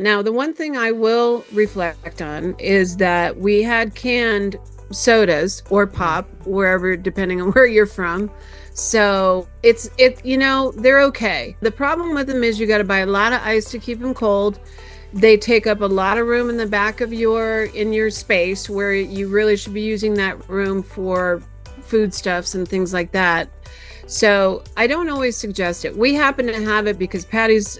Now, the one thing I will reflect on is that we had canned sodas or pop, wherever, depending on where you're from. So they're okay. The problem with them is you got to buy a lot of ice to keep them cold. They take up a lot of room in the back of your space where you really should be using that room for foodstuffs and things like that. So I don't always suggest it. We happen to have it because Patty's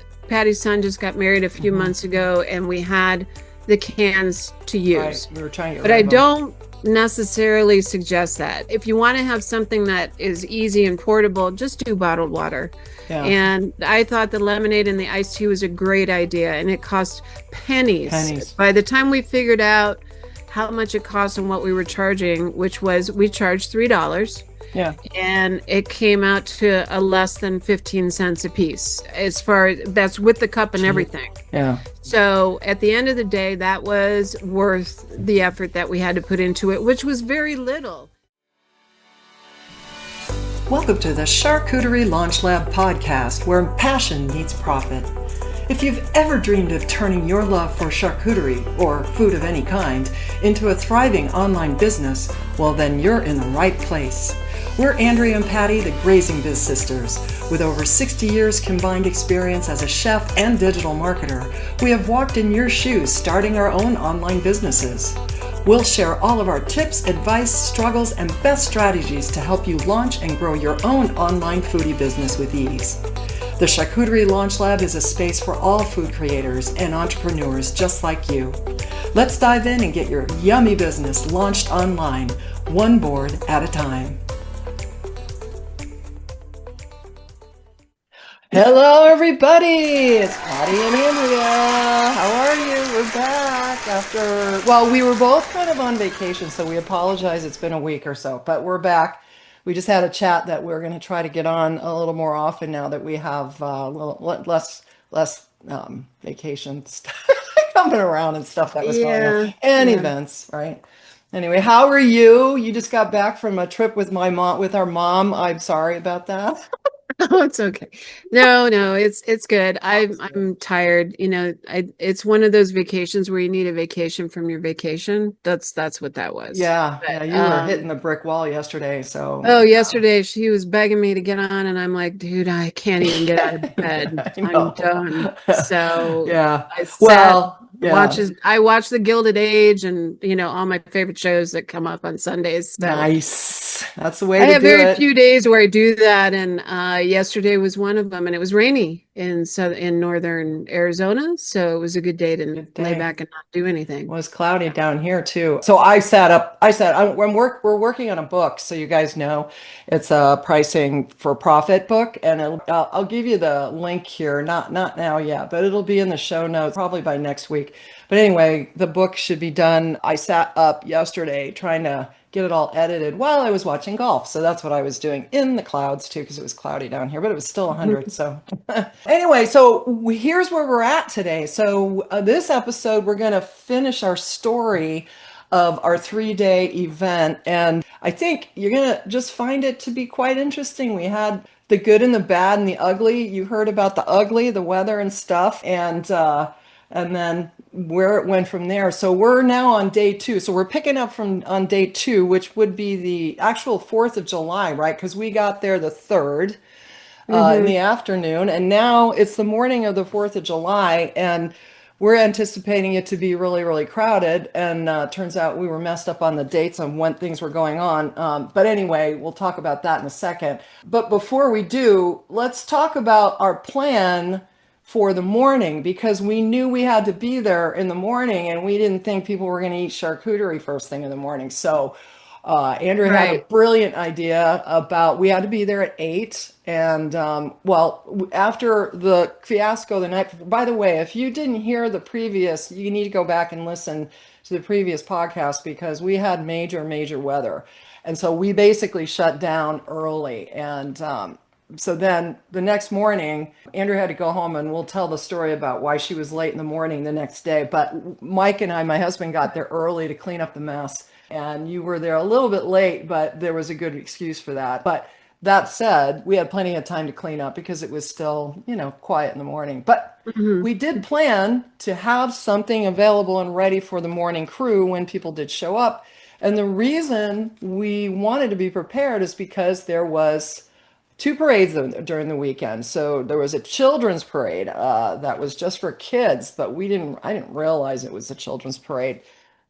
son just got married a few months ago, and we had the cans to use. Right. We were trying to get But rid I of them. don't necessarily suggest that. If you want to have something that is easy and portable, just do bottled water. Yeah. And I thought the lemonade and the iced tea was a great idea, and it cost pennies. Pennies. By the time we figured out how much it cost and what we were charging, which was we charged $3. Yeah. And it came out to a less than 15 cents a piece, as far as that's with the cup and everything. Yeah. So at the end of the day, that was worth the effort that we had to put into it, which was very little. Welcome to the Charcuterie Launch Lab podcast, where passion meets profit. If you've ever dreamed of turning your love for charcuterie, or food of any kind, into a thriving online business, well then you're in the right place. We're Andrea and Patty, the Grazing Biz Sisters. With over 60 years combined experience as a chef and digital marketer, we have walked in your shoes starting our own online businesses. We'll share all of our tips, advice, struggles, and best strategies to help you launch and grow your own online foodie business with ease. The Charcuterie Launch Lab is a space for all food creators and entrepreneurs just like you. Let's dive in and get your yummy business launched online, one board at a time. Hello, everybody. It's Patty and Andrea. How are you? We're back after, we were both kind of on vacation, so we apologize. It's been a week or so, but we're back. We just had a chat that we're going to try to get on a little more often now that we have a little less vacation stuff coming around and stuff that was going on, and events, right? Anyway, how are you? You just got back from a trip with our mom. I'm sorry about that. Oh, it's okay. No, it's good. I'm tired. It's one of those vacations where you need a vacation from your vacation. That's what that was. Yeah, But, you were hitting the brick wall yesterday, so. oh, yesterday she was begging me to get on, and I'm like, dude, I can't even get out of bed. I I'm know. done. So Yeah. I sat Well, yeah. I watch The Gilded Age and all my favorite shows that come up on Sundays. So Nice. That's the way I to have do very it. few days where I do that, and yesterday was one of them, and it was rainy in northern Arizona, so it was a good day to Good lay day. back and not do anything. It was cloudy down here too. So we're working on a book, so you guys know it's a pricing for profit book, and I'll give you the link here. Not now yet, but it'll be in the show notes probably by next week. But anyway, the book should be done. I sat up yesterday trying to get it all edited while I was watching golf. So that's what I was doing in the clouds too, because it was cloudy down here, but it was still 100. So anyway, so here's where we're at today. So this episode, we're going to finish our story of our 3-day event. And I think you're going to just find it to be quite interesting. We had the good and the bad and the ugly. You heard about the ugly, the weather and stuff. And then where it went from there. So we're now on day 2. So we're picking up on day 2, which would be the actual 4th of July, right? Because we got there the 3rd in the afternoon, and now it's the morning of the 4th of July, and we're anticipating it to be really, really crowded. And turns out we were messed up on the dates on when things were going on. But anyway, we'll talk about that in a second. But before we do, let's talk about our plan for the morning, because we knew we had to be there in the morning, and we didn't think people were going to eat charcuterie first thing in the morning. So Andrew had a Right. brilliant idea about we had to be there at 8. And after the fiasco the night before, by the way, if you didn't hear the previous, you need to go back and listen to the previous podcast, because we had major weather. And so we basically shut down early. And so then the next morning, Andrew had to go home, and we'll tell the story about why she was late in the morning the next day. But Mike and I, my husband, got there early to clean up the mess. And you were there a little bit late, but there was a good excuse for that. But That said, we had plenty of time to clean up because it was still, quiet in the morning. But Hmm. we did plan to have something available and ready for the morning crew when people did show up. And the reason we wanted to be prepared is because there was two parades during the weekend. So there was a children's parade that was just for kids, but I didn't realize it was a children's parade.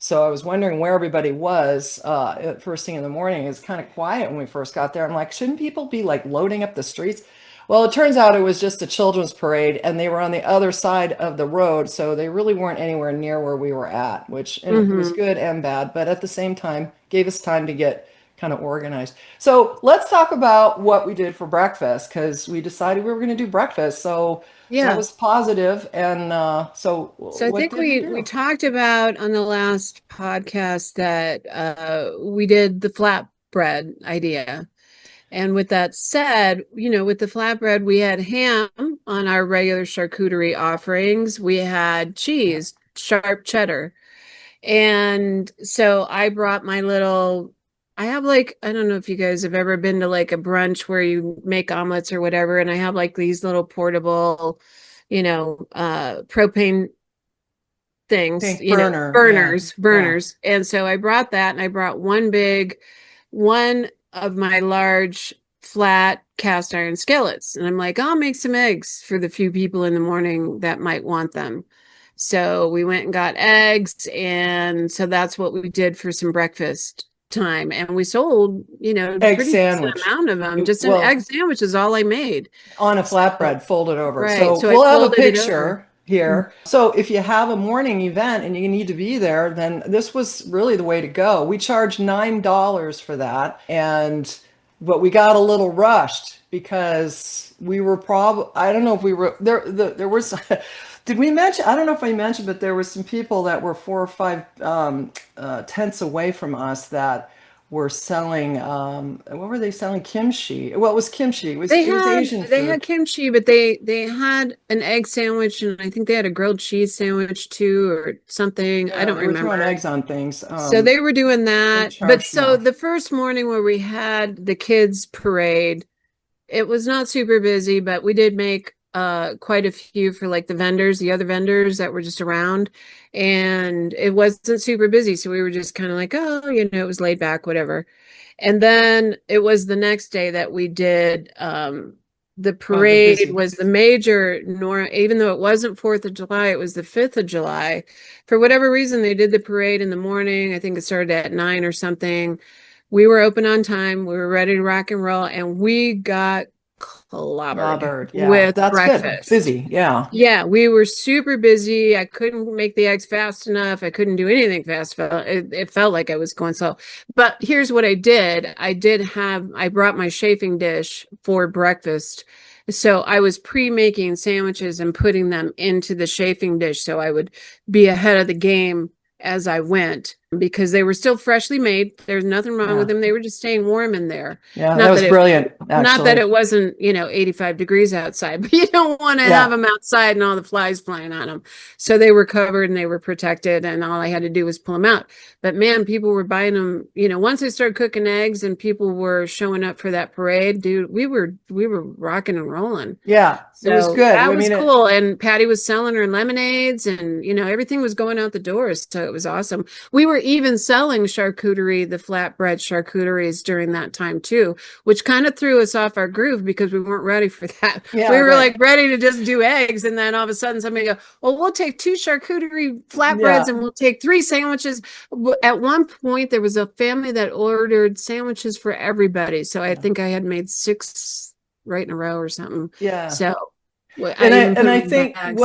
So I was wondering where everybody was at first thing in the morning. It was kind of quiet when we first got there. I'm like, shouldn't people be like loading up the streets? Well, it turns out it was just a children's parade, and they were on the other side of the road, so they really weren't anywhere near where we were at, which and it was Hmm. good and bad, but at the same time gave us time to get kind of organized. So let's talk about what we did for breakfast because we decided we were going to do breakfast. So that Yeah. was positive. And so So I what think did we we do? talked about on the last podcast that we did the flatbread idea. And with that said, with the flatbread, we had ham on our regular charcuterie offerings. We had Yeah. cheese, sharp cheddar. And so I brought my little, I have like, I don't know if you guys have ever been to like a brunch where you make omelets or whatever. And I have like these little portable, propane things, Pink burner. Yeah. Yeah. burners. And so I brought that and I brought one of my large flat cast iron skillets. And I'm like, I'll make some eggs for the few people in the morning that might want them. So we went and got eggs. And so that's what we did for some breakfast time. And we sold, Egg pretty decent sandwich. amount of them. Just an egg Well, sandwich is all I made. on a So, flatbread folded over. right. So So I we'll have a folded it over. picture here. So if you have a morning event and you need to be there, then this was really the way to go. We charged $9 for that, and but we got a little rushed because we were I don't know if we were there. There was. Did we mention? I don't know if I mentioned, but there were some people that were 4 or 5 tents away from us that were selling what were they selling? Kimchi. Well, it was kimchi. It was Asian They food. had kimchi, but they had an egg sandwich and I think they had a grilled cheese sandwich too or something. I Yeah, don't they were remember. throwing eggs on things. So they were doing They that. But charged so more. the first morning where we had the kids parade, it was not super busy, but we did make quite a few for like the other vendors that were just around. And it wasn't super busy. So we were just kind of like, oh, it was laid back, whatever. And then it was the next day that we did the Oh, the parade busy. was the major nor even though it wasn't 4th of July, it was the 5th of July. For whatever reason, they did the parade in the morning. I think it started at 9 or something. We were open on time. We were ready to rock and roll, and we got clobbered Bird. Yeah, with that's good. breakfast. Busy. Yeah. Yeah, we were super busy. I couldn't make the eggs fast enough. I couldn't do anything fast. It felt like I was going slow. But here's what I did. I brought my chafing dish for breakfast. So I was pre-making sandwiches and putting them into the chafing dish so I would be ahead of the game as I went because they were still freshly made. There's nothing wrong with Yeah. them. They were just staying warm in there. Yeah, that Not was that it brilliant, not that actually. it wasn't, 85 degrees outside, but you don't want to have Yeah. them outside and all the flies flying on them. So they were covered and they were protected, and all I had to do was pull them out. But man, people were buying them, once I started cooking eggs and people were showing up for that parade, dude, we were rocking and rolling. Yeah, it was So good. that I was mean, cool. And Patty was selling her lemonades and, everything was going out the doors. So it was awesome. We were even selling charcuterie, the flatbread charcuteries during that time too, which kind of threw us off our groove because we weren't ready for that. yeah, We were right. like ready to just do eggs. And then all of a sudden somebody go, well, we'll take 2 charcuterie flatbreads Yeah. and we'll take 3 sandwiches. At one point, there was a family that ordered sandwiches for everybody. So I Yeah. think I had made 6 right in a row or something. Yeah. So I even And put I them in think bags.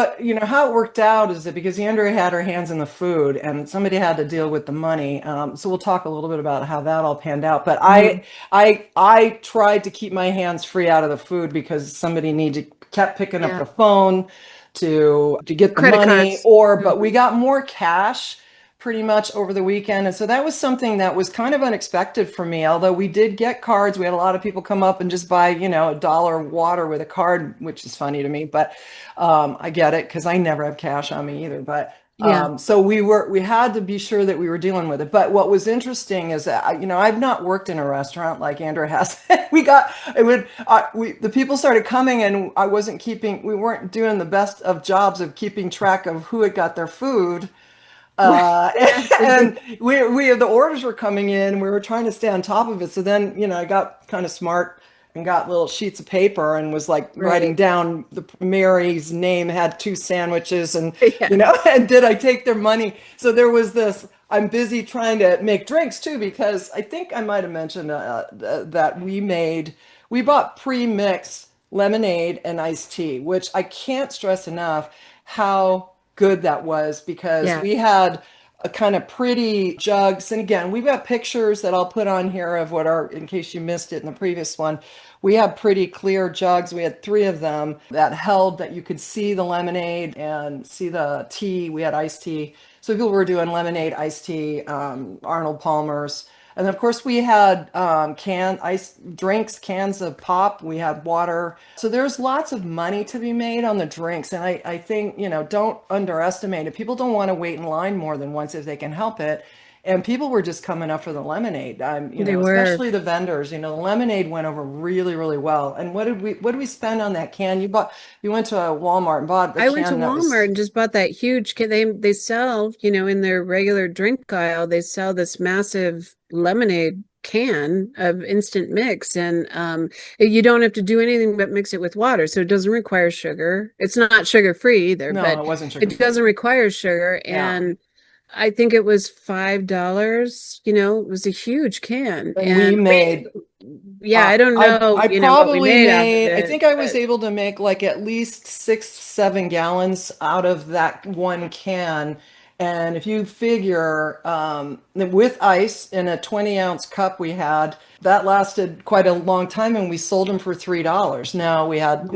how it worked out is that because Andrea had her hands in the food and somebody had to deal with the money. So we'll talk a little bit about how that all panned out. But Mhm. I tried to keep my hands free out of the food because somebody needed kept picking up Yeah. the phone to get the Credit money, cards. but we Mhm. got more cash pretty much over the weekend. And so that was something that was kind of unexpected for me. Although we did get cards, we had a lot of people come up and just buy, $1 water with a card, which is funny to me, but I get it because I never have cash on me either. But Yeah. So we had to be sure that we were dealing with it. But what was interesting is that, I've not worked in a restaurant like Andrew has. The people started coming and we weren't doing the best of jobs of keeping track of who had got their food. Uh, Yeah. and the orders were coming in. We were trying to stay on top of it. So then, I got kind of smart and got little sheets of paper and was like writing Right. down Mary's name had two sandwiches and, Yeah. and did I take their money? So there was this, I'm busy trying to make drinks too, because I think I might have mentioned that we bought pre-mixed lemonade and iced tea, which I can't stress enough how good that was, because Yeah. we had a kind of pretty jugs. And again, we've got pictures that I'll put on here of in case you missed it in the previous one. We have pretty clear jugs. We had three of them that you could see the lemonade and see the tea. We had iced tea. So people were doing lemonade, iced tea, Arnold Palmer's. And of course, we had ice drinks, cans of pop. We had water. So there's lots of money to be made on the drinks. And I think, don't underestimate it. People don't want to wait in line more than once if they can help it. And people were just coming up for the lemonade. They were. Especially the vendors. The lemonade went over really, really well. And what did we spend on that can? You went to a Walmart and bought the I went to can that Walmart was, and just bought that huge can. They sell, in their regular drink aisle, they sell this massive lemonade can of instant mix, and you don't have to do anything but mix it with water, so it doesn't require sugar. It's not sugar free either, no, but it wasn't sugar it free. doesn't require sugar. Yeah. And I think it was $5. It was a huge can, And we and made yeah, I don't know, I what we probably made off of made, I it, think I was but able to make like at least 6, 7 gallons out of that one can. And if you figure with ice in a 20-ounce cup we had, that lasted quite a long time and we sold them for $3. Now we had,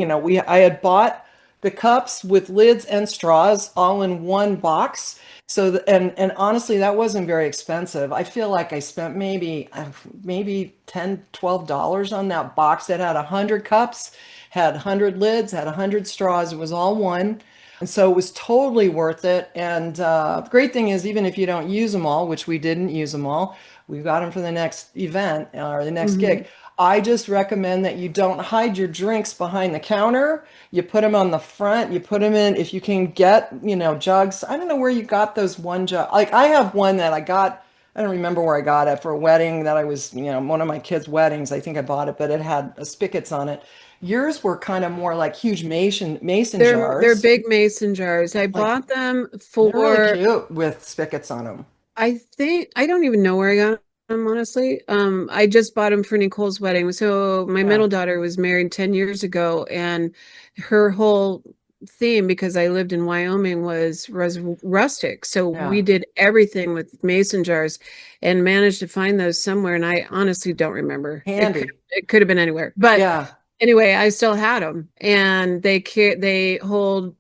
I had bought the cups with lids and straws all in one box. So, and honestly, that wasn't very expensive. I feel like I spent maybe $10, $12 on that box that had 100 cups, had 100 lids, had 100 straws. It was all one. And so it was totally worth it. And the great thing is, even if you don't use them all, which we didn't use them all, we've got them for the next event or the next mhm. gig. I just recommend that you don't hide your drinks behind the counter. You put them on the front. You put them in, if you can get, jugs. I don't know where you got those one jug. Like I have one that I got, I don't remember where I got it for a wedding that I was, one of my kids' weddings. I think I bought it, but it had spigots on it. Yours were kind of more like huge mason They're jars. big mason jars. I Like bought them they're really for, cute with spigots on them. I think, I don't even know where I got them, honestly. I just bought them for Nicole's wedding. So my Yeah, middle daughter was married 10 years ago, and her whole theme, because I lived in Wyoming, was rustic. So we yeah. did everything with mason jars and managed to find those somewhere. And I honestly don't remember. Handy. It could have been anywhere. But Yeah, anyway, I still had them, and they hold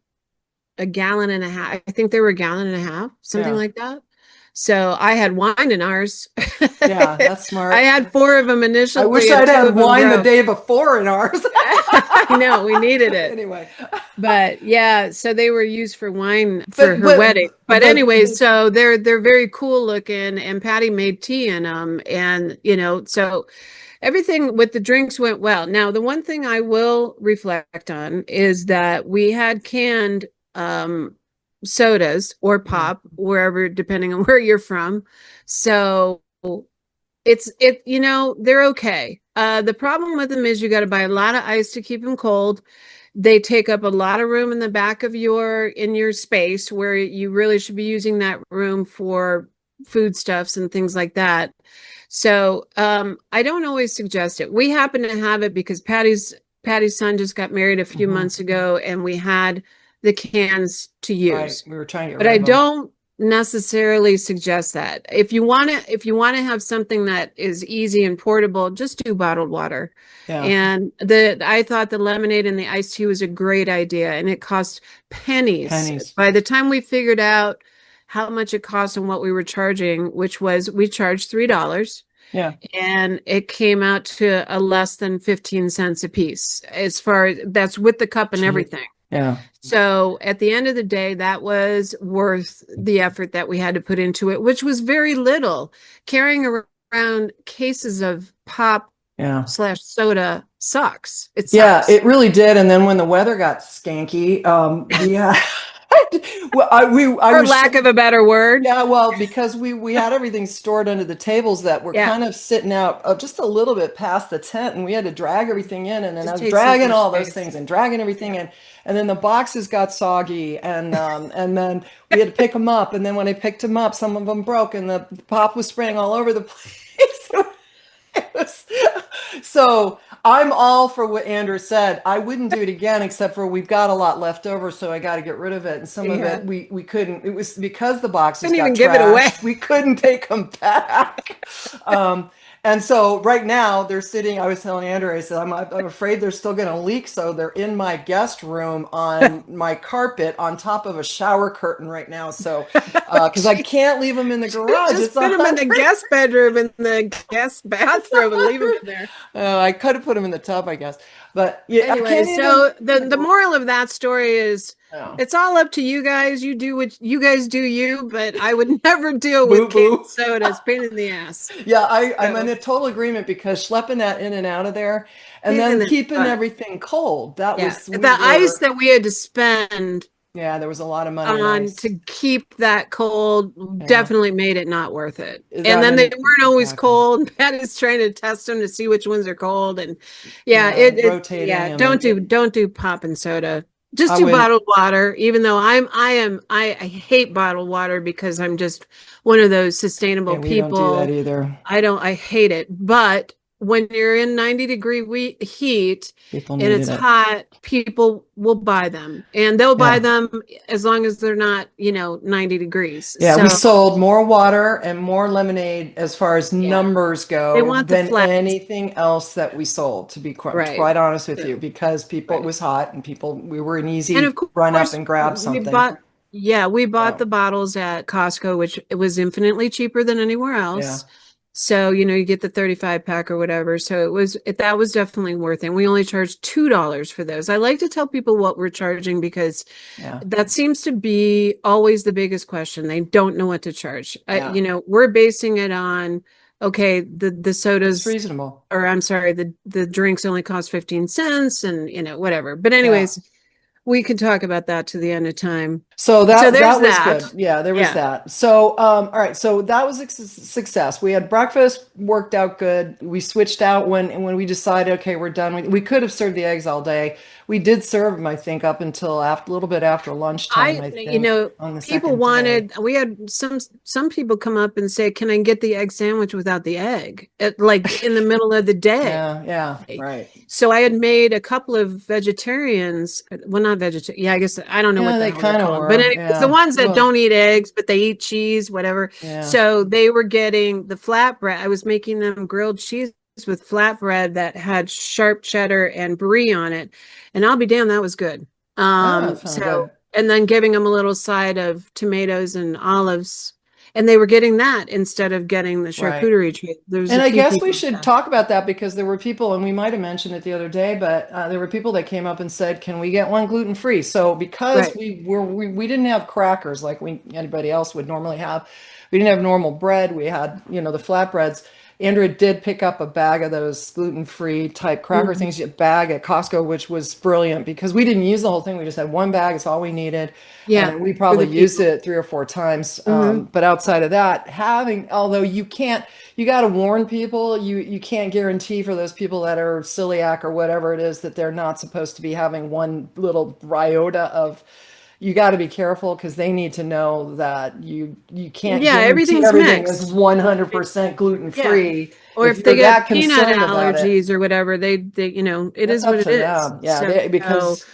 a gallon and a half. I think they were a gallon and a half, something yeah, like that. So I had wine in ours. yeah. That's I smart. had four of them I wish initially, and I'd two had of them wine the broke. day before in ours. I know we needed it, Anyway, but yeah, so they were used for wine for but her wedding. But but anyways, so they're very cool looking, and Patty made tea in them, and so everything with the drinks went well. Now, the one thing I will reflect on is that we had canned sodas or yeah, pop, wherever, depending on where you're from. So they're okay. The problem with them is you got to buy a lot of ice to keep them cold. They take up a lot of room in the back of your space, where you really should be using that room for foodstuffs and things like that. So I don't always suggest it. We happen to have it because Patty's son just got married a few hmm, months ago, and we had the cans to right. use. We were trying to get But rid I of them. don't necessarily suggest that. If you want to have something that is easy and portable, just do bottled water. Yeah, And I thought the lemonade and the iced tea was a great idea, and it cost pennies. pennies. By the time we figured out how much it cost and what we were charging, which was we charged $3, Yeah, and it came out to a less than 15 cents a piece. As far as that's with the cup and cheap. everything. Yeah. So at the end of the day, that was worth the effort that we had to put into it, which was very little. Carrying around cases of pop Yeah. slash soda sucks. It Yeah, sucks. it really did. And then when the weather got skanky, we had, well, I For was, lack of a better word. yeah, well, because we had everything stored under the tables that were Yeah. kind of sitting out just a little bit past the tent, and we had to drag everything in, and then I Just was takes so dragging much all those space. things and dragging everything Yeah. in, and then the boxes got soggy, and then we had to pick them up, and then when I picked them up, some of them broke, and the pop was spraying all over the place. So I'm all for what Andrew said. I wouldn't do it again, except for we've got a lot left over, so I got to get rid of it. And some of Yeah. it we couldn't. It was because the boxes Couldn't got even give it away. trashed. We couldn't take them back. Um, and so right now they're sitting. I was telling Andrew, I said, I'm afraid they're still going to leak. So they're in my guest room on my carpet on top of a shower curtain right now. So because I Jeez. can't leave them in the garage. Just It's put a them in the hundred. guest bedroom in the guest It's a bathroom and leave them hundred. in there. I could have put them in the tub, I guess. But yeah, I Anyway, can't even so in the the garage. moral of that story is No. it's all up to you guys. You do what you guys do you, but I would never deal Boo with canned boo. sodas. Pain in the ass. Yeah, I'm in So a total agreement because schlepping that in and out of there and pain in then the keeping butt. everything cold. That Yeah. was, we The ice were, that we had to spend yeah, there was a lot of money in on ice. to keep that cold Yeah. definitely made it not worth it. And I then they mean, weren't always exactly. cold. Pat is trying to test them to see which ones are cold. And yeah, Yeah, yeah, rotating them and don't do pop and soda. Just I do wouldn't, bottled water, even though I hate bottled water because I'm just one of those sustainable yeah, we don't do that people. either. I hate it. But when you're in 90-degree heat People and needed it's it. hot, people will buy them and they'll buy Yeah. them as long as they're not, 90 degrees. Yeah, we So sold more water and more lemonade as far as yeah, numbers they go want the than flat, anything else that we sold, to be right? quite honest with you, So, because people, it right. was hot and people, we were an And of easy run up course, and grab we something. bought, yeah, we bought So, the bottles at Costco, which it was infinitely cheaper than anywhere yeah, else. So, you get the 35 pack or whatever. So that was definitely worth it. We only charged $2 for those. I like to tell people what we're charging because yeah, that seems to be always the biggest question. They don't know what to charge. yeah. We're basing it on, okay, the It's sodas, reasonable. or I'm sorry, the drinks only cost 15 cents and, whatever. But Yeah. anyways, we could talk about that to the end of time. So So that there's that was that. good. Yeah, there was Yeah. that. So all right, so that was a success. We had breakfast, worked out good. We switched out when we decided, okay, we're done. We could have served the eggs all day. We did serve them, I think, up until after a little bit after lunchtime, I think, on the People second day. wanted, we had some people come up and say, can I get the egg sandwich without the egg? Like in the middle of the day. Yeah, yeah, right. So I had made a couple of vegetarians, well, not vegetarian. Yeah, I guess I don't know Yeah, what the they hell they're kind of called. But were. anyways, the Yeah. ones that Well, don't eat eggs, but they eat cheese, whatever. yeah. So they were getting the flatbread. I was making them grilled cheese with flatbread that had sharp cheddar and brie on it. And I'll be damned, that was good. Yeah, that sounded good. And then giving them a little side of tomatoes and olives. And they were getting that instead of getting the Right. charcuterie treat. There's And a I few guess we people. should talk about that because there were people, and we might have mentioned it the other day, but there were people that came up and said, "Can we get one gluten free?" So because Right. we didn't have crackers like anybody else would normally have, we didn't have normal bread. We had the flatbreads. Andrea did pick up a bag of those gluten-free type cracker Mhm. things, a bag at Costco, which was brilliant because we didn't use the whole thing. We just had one bag. It's all we needed. Yeah, And we for probably the used people. it 3 or 4 times. Hmm. But outside of that, although you got to warn people, you can't guarantee for those people that are celiac or whatever it is that they're not supposed to be having one little iota of, you got to be careful because they need to know that you can't Yeah, guarantee everything's everything is mixed. 100% gluten Yeah. free. Or If if they you're get that peanut concerned about it, allergies or whatever, it is what up it to is. them. Yeah, So because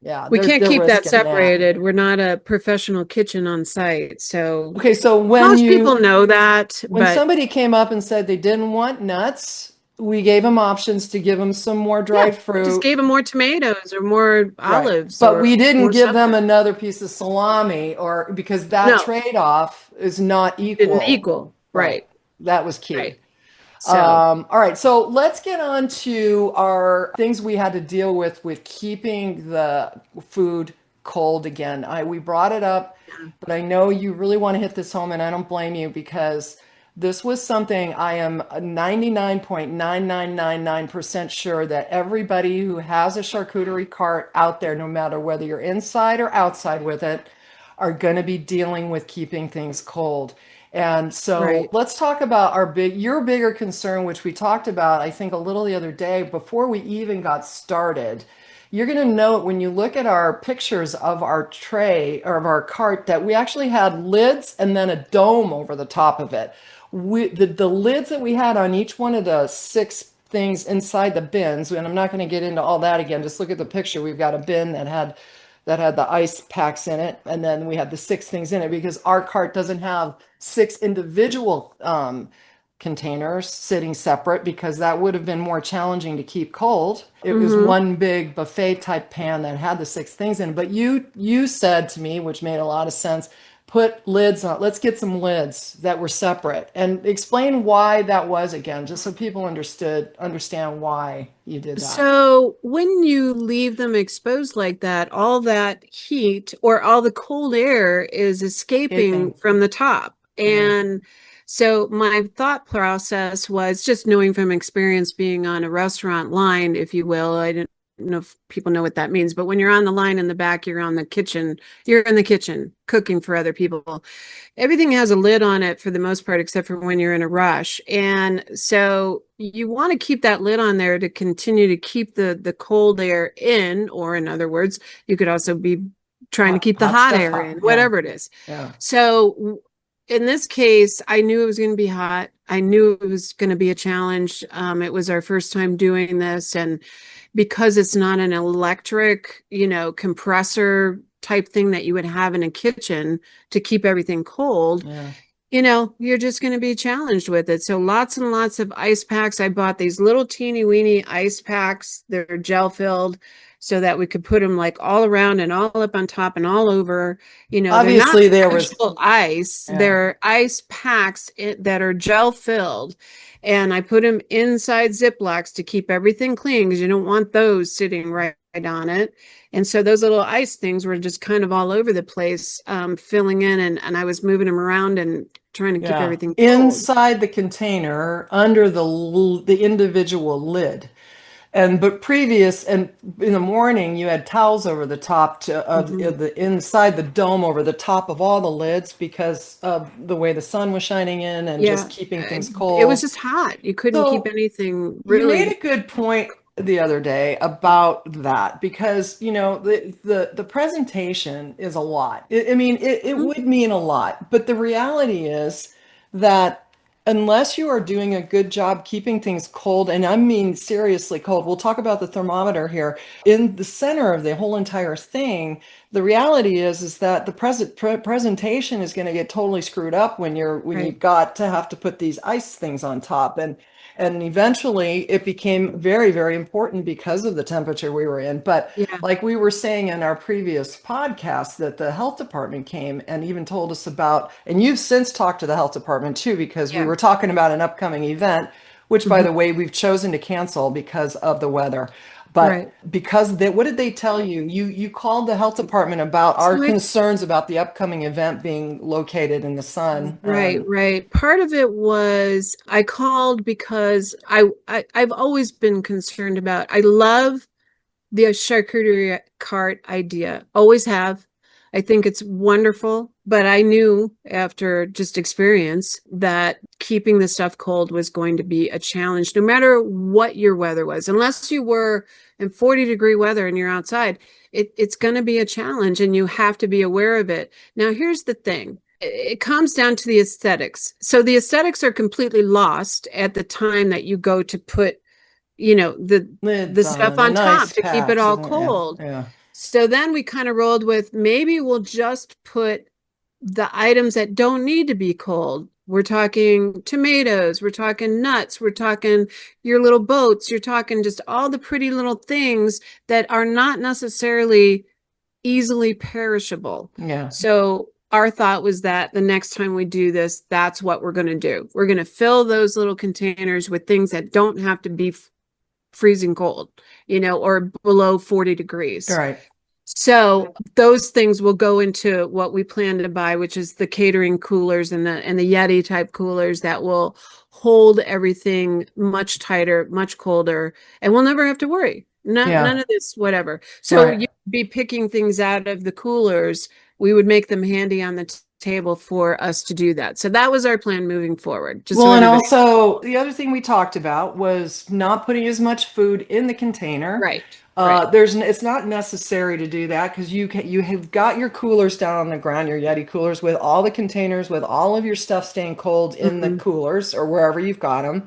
yeah, we can't they're keep that risking that. separated. We're not a professional kitchen on site. So Okay, so most people know that, when but somebody came up and said they didn't want nuts, we gave them options to give them some more yeah, dried just fruit. gave them more tomatoes or more Right. olives But we or didn't more give them something. another piece of salami or because that No, trade-off is not didn't equal. equal. Right. Right, That was right. key. So, All right, so let's get on to our things we had to deal with keeping the food cold again. We brought it up, yeah. but I know you really want to hit this home, and I don't blame you because this was something I am 99.9999% sure that everybody who has a charcuterie cart out there, no matter whether you're inside or outside with it, are going to be dealing with keeping things cold. And so Right. let's talk about your bigger concern, which we talked about, I think, a little the other day before we even got started. You're going to note when you look at our pictures of our tray or of our cart that we actually had lids and then a dome over the top of it. The lids that we had on each one of the six things inside the bins, and I'm not going to get into all that again, just look at the picture. We've got a bin that had the ice packs in it, and then we had the six things in it because our cart doesn't have six individual containers sitting separate because that would have been more challenging to keep cold. It was Mm-hmm. one big buffet type pan that had the six things in it. But you said to me, which made a lot of sense, put lids on. Let's get some lids that were separate and explain why that was again, just so people understand why you did that. So when you leave them exposed like that, all that heat or all the cold air is escaping Escaping. from the top. Yeah. And so my thought process was just knowing from experience being on a restaurant line, if you will. I didn't know if people know what that means, but when you're on the line in the back, you're in the kitchen cooking for other people. Everything has a lid on it for the most part, except for when you're in a rush. And so you want to keep that lid on there to continue to keep the cold air in, or in other words, you could also be trying to keep the Hot hot stuff air hot. in, Yeah. whatever it is. Yeah. So in this case, I knew it was going to be hot. I knew it was going to be a challenge. It was our first time doing this, and because it's not an electric, compressor type thing that you would have in a kitchen to keep everything cold, Yeah. you're just going to be challenged with it. So lots and lots of ice packs. I bought these little teeny weeny ice packs. They're gel filled so that we could put them like all around and all up on top and all over. They're not Obviously there was, actual ice. yeah. They're ice packs that are gel filled. And I put them inside Ziplocs to keep everything clean because you don't want those sitting right on it. And so those little ice things were just kind of all over the place, filling in, and I was moving them around and trying to keep Yeah. everything cold. Inside the container under the individual lid. But previous and in the morning you had towels over the top Mhm. of the inside the dome over the top of all the lids because of the way the sun was shining in and just Yeah, keeping things it was cold. just hot. You couldn't keep So anything you made really. a good point the other day about that because the presentation is a lot. I mean, it Mhm. would mean a lot, but the reality is that unless you are doing a good job keeping things cold, and I mean seriously cold, we'll talk about the thermometer here. In the center of the whole entire thing, the reality is that the presentation is going to get totally screwed up when Right. you've got to have to put these ice things on top. And eventually it became very, very important because of the temperature we were in. But Yeah. like we were saying in our previous podcast, that the health department came and even told us about, and you've since talked to the health department too, because we Yeah. were talking about an upcoming event, which by Mhm. the way, we've chosen to cancel because of the weather. But Right. because they, what did they tell you? You called the health department about our So I concerns about the upcoming event being located in the sun. Right, right. Part of it was I called because I've always been concerned about. I love the charcuterie cart idea. Always have. I think it's wonderful, but I knew after just experience that keeping the stuff cold was going to be a challenge, no matter what your weather was. Unless you were in 40-degree weather and you're outside, it's going to be a challenge and you have to be aware of it. Now, here's the thing. It comes down to the aesthetics. So the aesthetics are completely lost at the time that you go to put the Lids stuff on on and ice top to keep it packs all and yeah, cold. yeah. So then we kind of rolled with maybe we'll just put the items that don't need to be cold. We're talking tomatoes, we're talking nuts, we're talking your little boats, you're talking just all the pretty little things that are not necessarily easily perishable. Yeah. So our thought was that the next time we do this, that's what we're going to do. We're going to fill those little containers with things that don't have to be freezing cold, or below 40 All degrees. right. So those things will go into what we plan to buy, which is the catering coolers and the Yeti type coolers that will hold everything much tighter, much colder, and we'll never have to worry. None Yeah. of this, whatever. So Right. you'd be picking things out of the coolers. We would make them handy on the table for us to do that. So that was our plan moving forward, just so Well, and everybody. also the other thing we talked about was not putting as much food in the container. Right, right. It's not necessary to do that because you have got your coolers down on the ground, your Yeti coolers with all the containers with all of your stuff staying cold in the Mhm. coolers or wherever you've got them.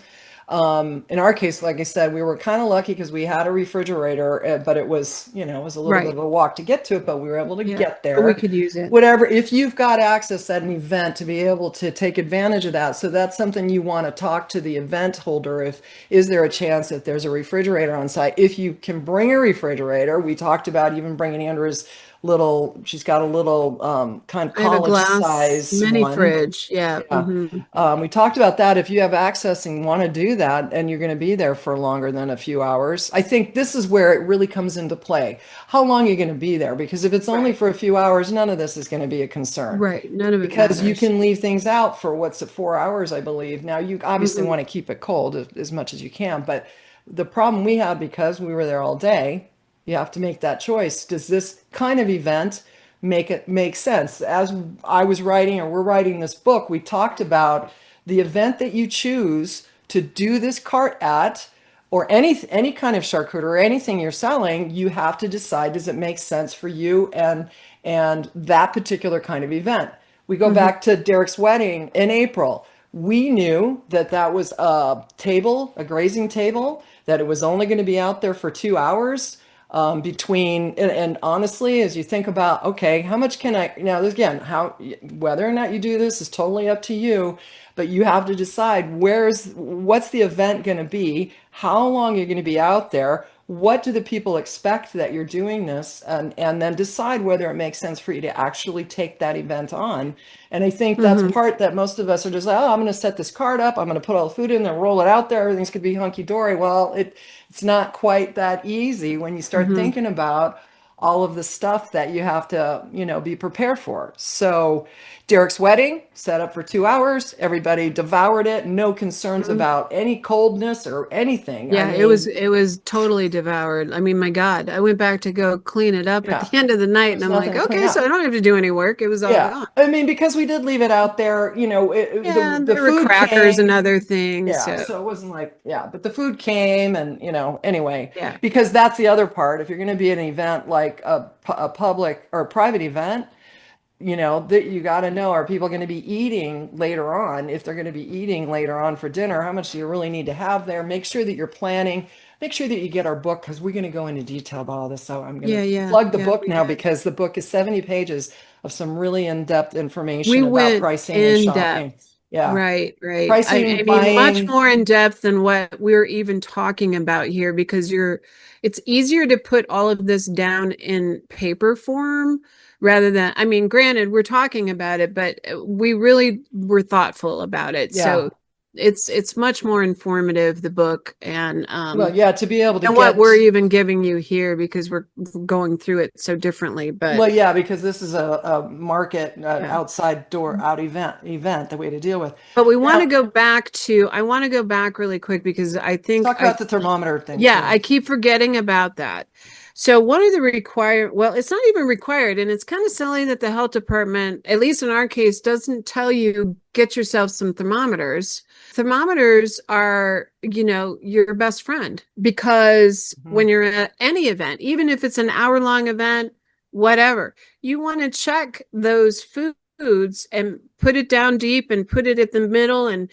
In our case, like I said, we were kind of lucky because we had a refrigerator, but it was, it was a little bit Right. of a walk to get to it, but we were able to Yeah. get But we there. could use it. Whatever, if you've got access at an event to be able to take advantage of that. So that's something you want to talk to the event holder. If, is there a chance that there's a refrigerator on site? If you can bring a refrigerator, we talked about even bringing Andrew's she's got a little kind of I have a college glass size mini one. fridge. Yeah. Yeah. We talked about that. If you have access and want to do that and you're going to be there for longer than a few hours, I think this is where it really comes into play. How long are you going to be there? Because if it's only Right. for a few hours, none of this is going to be a concern Right. None of it because you matters. can leave things out for what's it, 4 hours, I believe. Now, you obviously Hmm. want to keep it cold as much as you can, but the problem we had because we were there all day, you have to make that choice. Does this kind of event make it make sense? As I was writing or we're writing this book, we talked about the event that you choose to do this cart at or any kind of charcuterie or anything you're selling, you have to decide, does it make sense for you and that particular kind of event. We go Hmm. back to Derek's wedding in April. We knew that that was a table, a grazing table, that it was only going to be out there for 2 hours between, and honestly, as you think about, okay, how much can I, now again, whether or not you do this is totally up to you, but you have to decide what's the event going to be, how long you're going to be out there, what do the people expect that you're doing this, and then decide whether it makes sense for you to actually take that event on. And I think that's Hmm. part that most of us are just like, oh, I'm going to set this card up, I'm going to put all the food in there, roll it out there, everything's going to be hunky-dory. Well, it's not quite that easy when you start Hmm. thinking about all of the stuff that you have to, be prepared for. So Derek's wedding set up for 2 hours. Everybody devoured it. No concerns Hmm. about any coldness or anything. I Yeah, it was mean, it was totally devoured. I mean, my God, I went back to go clean it up at yeah, the end of the night, and there's I'm nothing like, to clean okay, so I up. don't have to do any work. It was all Yeah, gone. I mean, because we did leave it out there, Yeah, the and there were food crackers and came. other things. Yeah, So so it wasn't like, yeah, but the food came and, anyway, yeah, because that's the other part. If you're going to be at an event like a public or a private event, that you got to know, are people going to be eating later on? If they're going to be eating later on for dinner, how much do you really need to have there? Make sure that you're planning, make sure that you get our book because we're going to go into detail about all this. So I'm going yeah, to yeah, plug the yeah. book We now did. because the book is 70 pages of some really in-depth We information about went pricing and in shopping. depth. Yeah. Right, right. I Pricing, mean, much buying. more in depth than what we're even talking about here because it's easier to put all of this down in paper form rather than, I mean, granted, we're talking about it, but we really were thoughtful about it. Yeah. So it's much more informative, the book, Well, yeah, to be able to and what we're get. even giving you here because we're going through it so differently. But Well, yeah, because this is a market, yeah. outside door out event, the way to deal with. But we want to Now, go back to, I want to go back really quick because I let's think talk about the thermometer thing yeah, too. I keep forgetting about that. So one of the well, it's not even required, and it's kind of silly that the health department, at least in our case, doesn't tell you get yourself some thermometers. Thermometers are, your best friend because Mhm. when you're at any event, even if it's an hour-long event, whatever, you want to check those foods and put it down deep and put it at the middle and,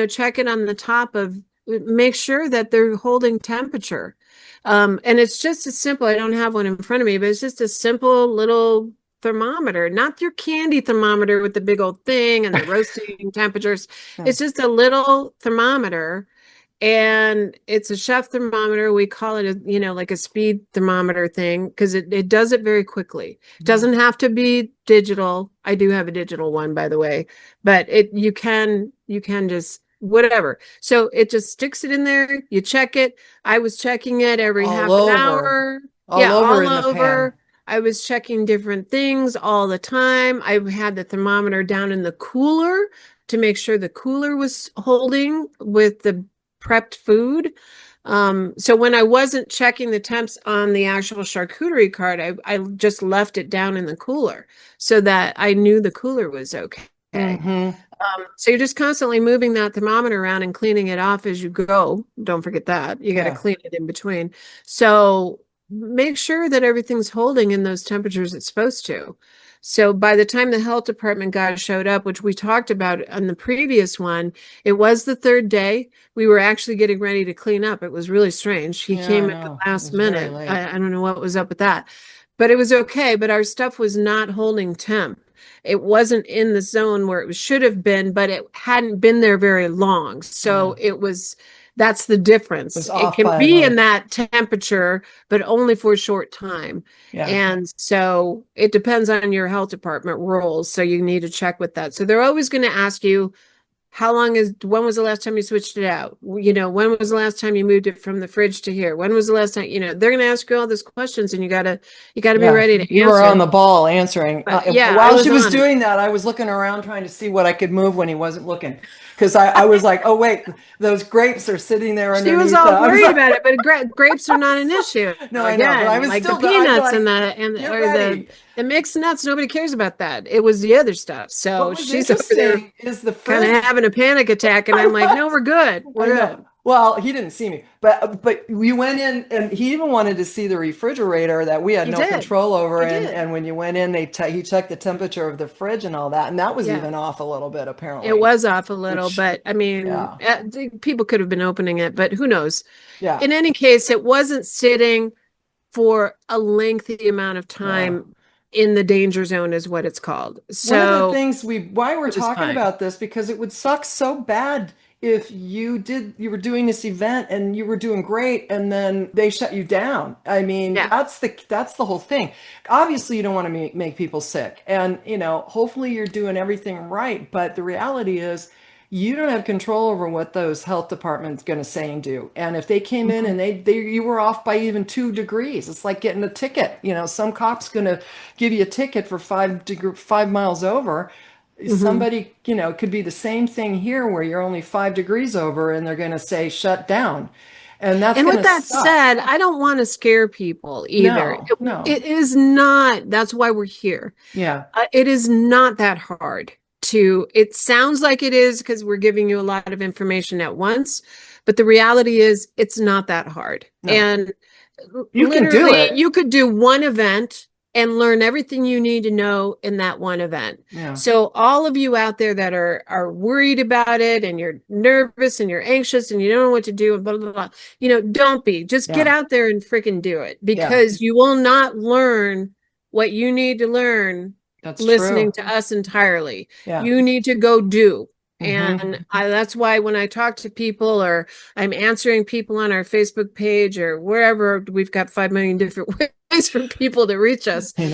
check it on the top of make sure that they're holding temperature. And it's just as simple. I don't have one in front of me, but it's just a simple little thermometer, not your candy thermometer with the big old thing and the roasting temperatures. Yeah. It's just a little thermometer. and it's a chef thermometer. We call it a, like a speed thermometer thing because it does it very quickly. It Mhm. doesn't have to be digital. I do have a digital one, by the way, but you can just whatever. So it just sticks it in there. You check it. I was checking it every All half an over, hour. all Yeah, over all in the pan. over. I was checking different things all the time. I had the thermometer down in the cooler to make sure the cooler was holding with the prepped food. So when I wasn't checking the temps on the actual charcuterie card, I just left it down in the cooler so that I knew the cooler was okay. Hmm. So you're just constantly moving that thermometer around and cleaning it off as you go. Don't forget that. You got to Yeah. clean it in between. So make sure that everything's holding in those temperatures it's supposed to. So by the time the health department guy showed up, which we talked about on the previous one, it was the third day. We were actually getting ready to clean up. It was really strange. He Yeah, I came at the know. It last was very minute. late. I don't know what was up with that, but it was okay. But our stuff was not holding temp. It wasn't in the zone where it should have been, but it hadn't been there very long. Yeah. So that's the difference. Was It off can by be in like, that temperature, but only for a short time. yeah. And so it depends on your health department rules. So you need to check with that. So they're always going to ask you, when was the last time you switched it out? When was the last time you moved it from the fridge to here? When was the last time, they're going to ask you all these questions and you got to be Yeah, ready to you were on answer. the ball answering. But yeah, I While was she was on it. doing that, I was looking around trying to see what I could move when he wasn't looking. Because I was like, oh, wait, those grapes are sitting there She was underneath. all I was worried like, about it, but grapes are not an issue. no, I know, but I Again, was like the still, I'd be peanuts and like, the get or the ready. the mixed nuts, nobody cares about that. It was the other stuff. What So was she's over there interesting is the kind of fridge. having a panic attack, and I I'm like, no, was. we're good. I We're know. good. Well, he didn't see me, but we went in, and he even wanted to see the refrigerator that we had He no did. control over. He And did. when you went in, he checked the temperature of the fridge and all that, and that was Yeah. even off a little bit It apparently. was off a little, Which, but I mean, yeah, people could have been opening it, but who knows? yeah, In any case, it wasn't sitting for a lengthy amount of yeah. time in the danger zone, is what it's called. One of the So things why we're it was talking fine. about this, because it would suck so bad if you were doing this event and you were doing great and then they shut you down. I mean, Yeah. that's the whole thing. Obviously you don't want to make people sick, and hopefully you're doing everything right, but the reality is you don't have control over what those health departments going to say and do. And if they came in Mhm. and they you were off by even 2 degrees, it's like getting a ticket. Some cop's going to give you a ticket for 5 miles over. Mhm. Somebody, it could be the same thing here where you're only 5 degrees over and they're going to say shut down. And that's And going with to that suck. said, I don't want to scare people either. No, no. It is not, that's why we're here. Yeah. It is not that hard it sounds like it is because we're giving you a lot of information at once, but the reality is it's not that hard. No. And You can do literally, it. you could do one event and learn everything you need to know in that one event. Yeah. So all of you out there that are worried about it and you're nervous and you're anxious and you don't know what to do and blah blah blah, don't be. Just get Yeah. out there and freaking do it Yeah. because you will not learn what you need to learn That's listening true. to us entirely. Yeah. You need to go do. Hmm. And that's why when I talk to people or I'm answering people on our Facebook page or wherever, we've got 5 million different ways for people to reach us. You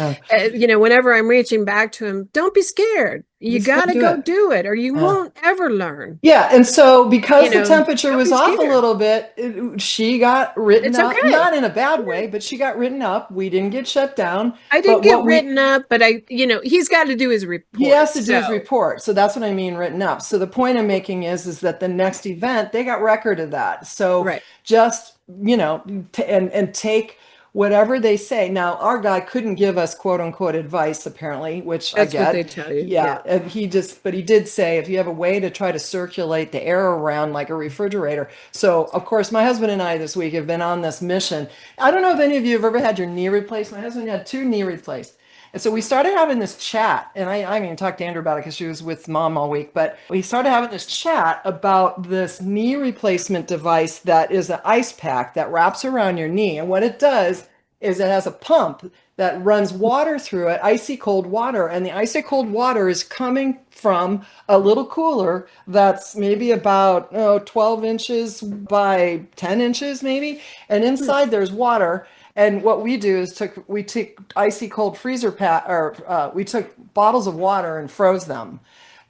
know, Whenever I'm reaching back to them, don't be scared. You just go got to do go it. do it or you Yeah. won't ever learn. Yeah, and so because the temperature Don't was be off a scared. little bit, she got written It's up, okay. not in a bad Yeah. way, but she got written up. We didn't get shut down. I didn't But get what written up, but he's got to do his he has report. to do his So, report. So that's what I mean written up. So the point I'm making is that the next event, they got record of that. So right. just, and take whatever they say. Now, our guy couldn't give us quote unquote advice, apparently, which I That's what they get. tell you. Yeah. Yeah. And but he did say if you have a way to try to circulate the air around like a refrigerator. So, of course, my husband and I this week have been on this mission. I don't know if any of you have ever had your knee replaced. My husband had 2 knee replaced. And so we started having this chat, and I mean, talked to Andrew about it because she was with mom all week, but we started having this chat about this knee replacement device that is an ice pack that wraps around your knee. And what it does is it has a pump that runs water through it, icy cold water. And the icy cold water is coming from a little cooler that's maybe about 12 inches by 10 inches, maybe. And Hmm. inside there's water. And what we do is we took icy cold freezer or we took bottles of water and froze them.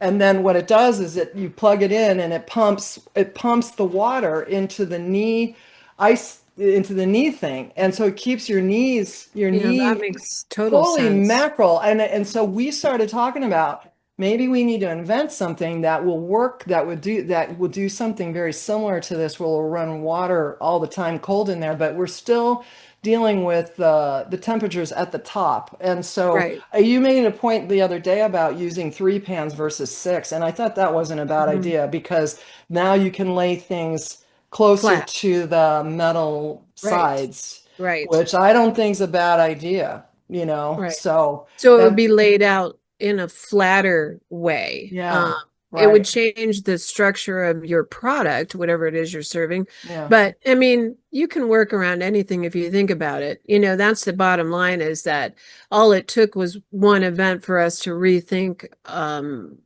And then what it does is you plug it in and it pumps the water into the knee thing. And so it keeps your Yeah, that knee. makes total Holy sense. mackerel. And so we started talking about maybe we need to invent something that will work, that will do something very similar to this, where we'll run water all the time cold in there, but we're still dealing with the temperatures at the top. And so Right. you made a point the other day about using 3 pans versus six, and I thought that wasn't a bad Hmm. idea because now you can lay things closer Flat. to the metal Right. sides, Right. which I don't think is a bad idea, Right. So So it would that, be laid out in a flatter way. yeah, It would right. change the structure of your product, whatever it is you're serving. Yeah, But I mean, you can work around anything if you think about it. That's the bottom line, is that all it took was one event for us to rethink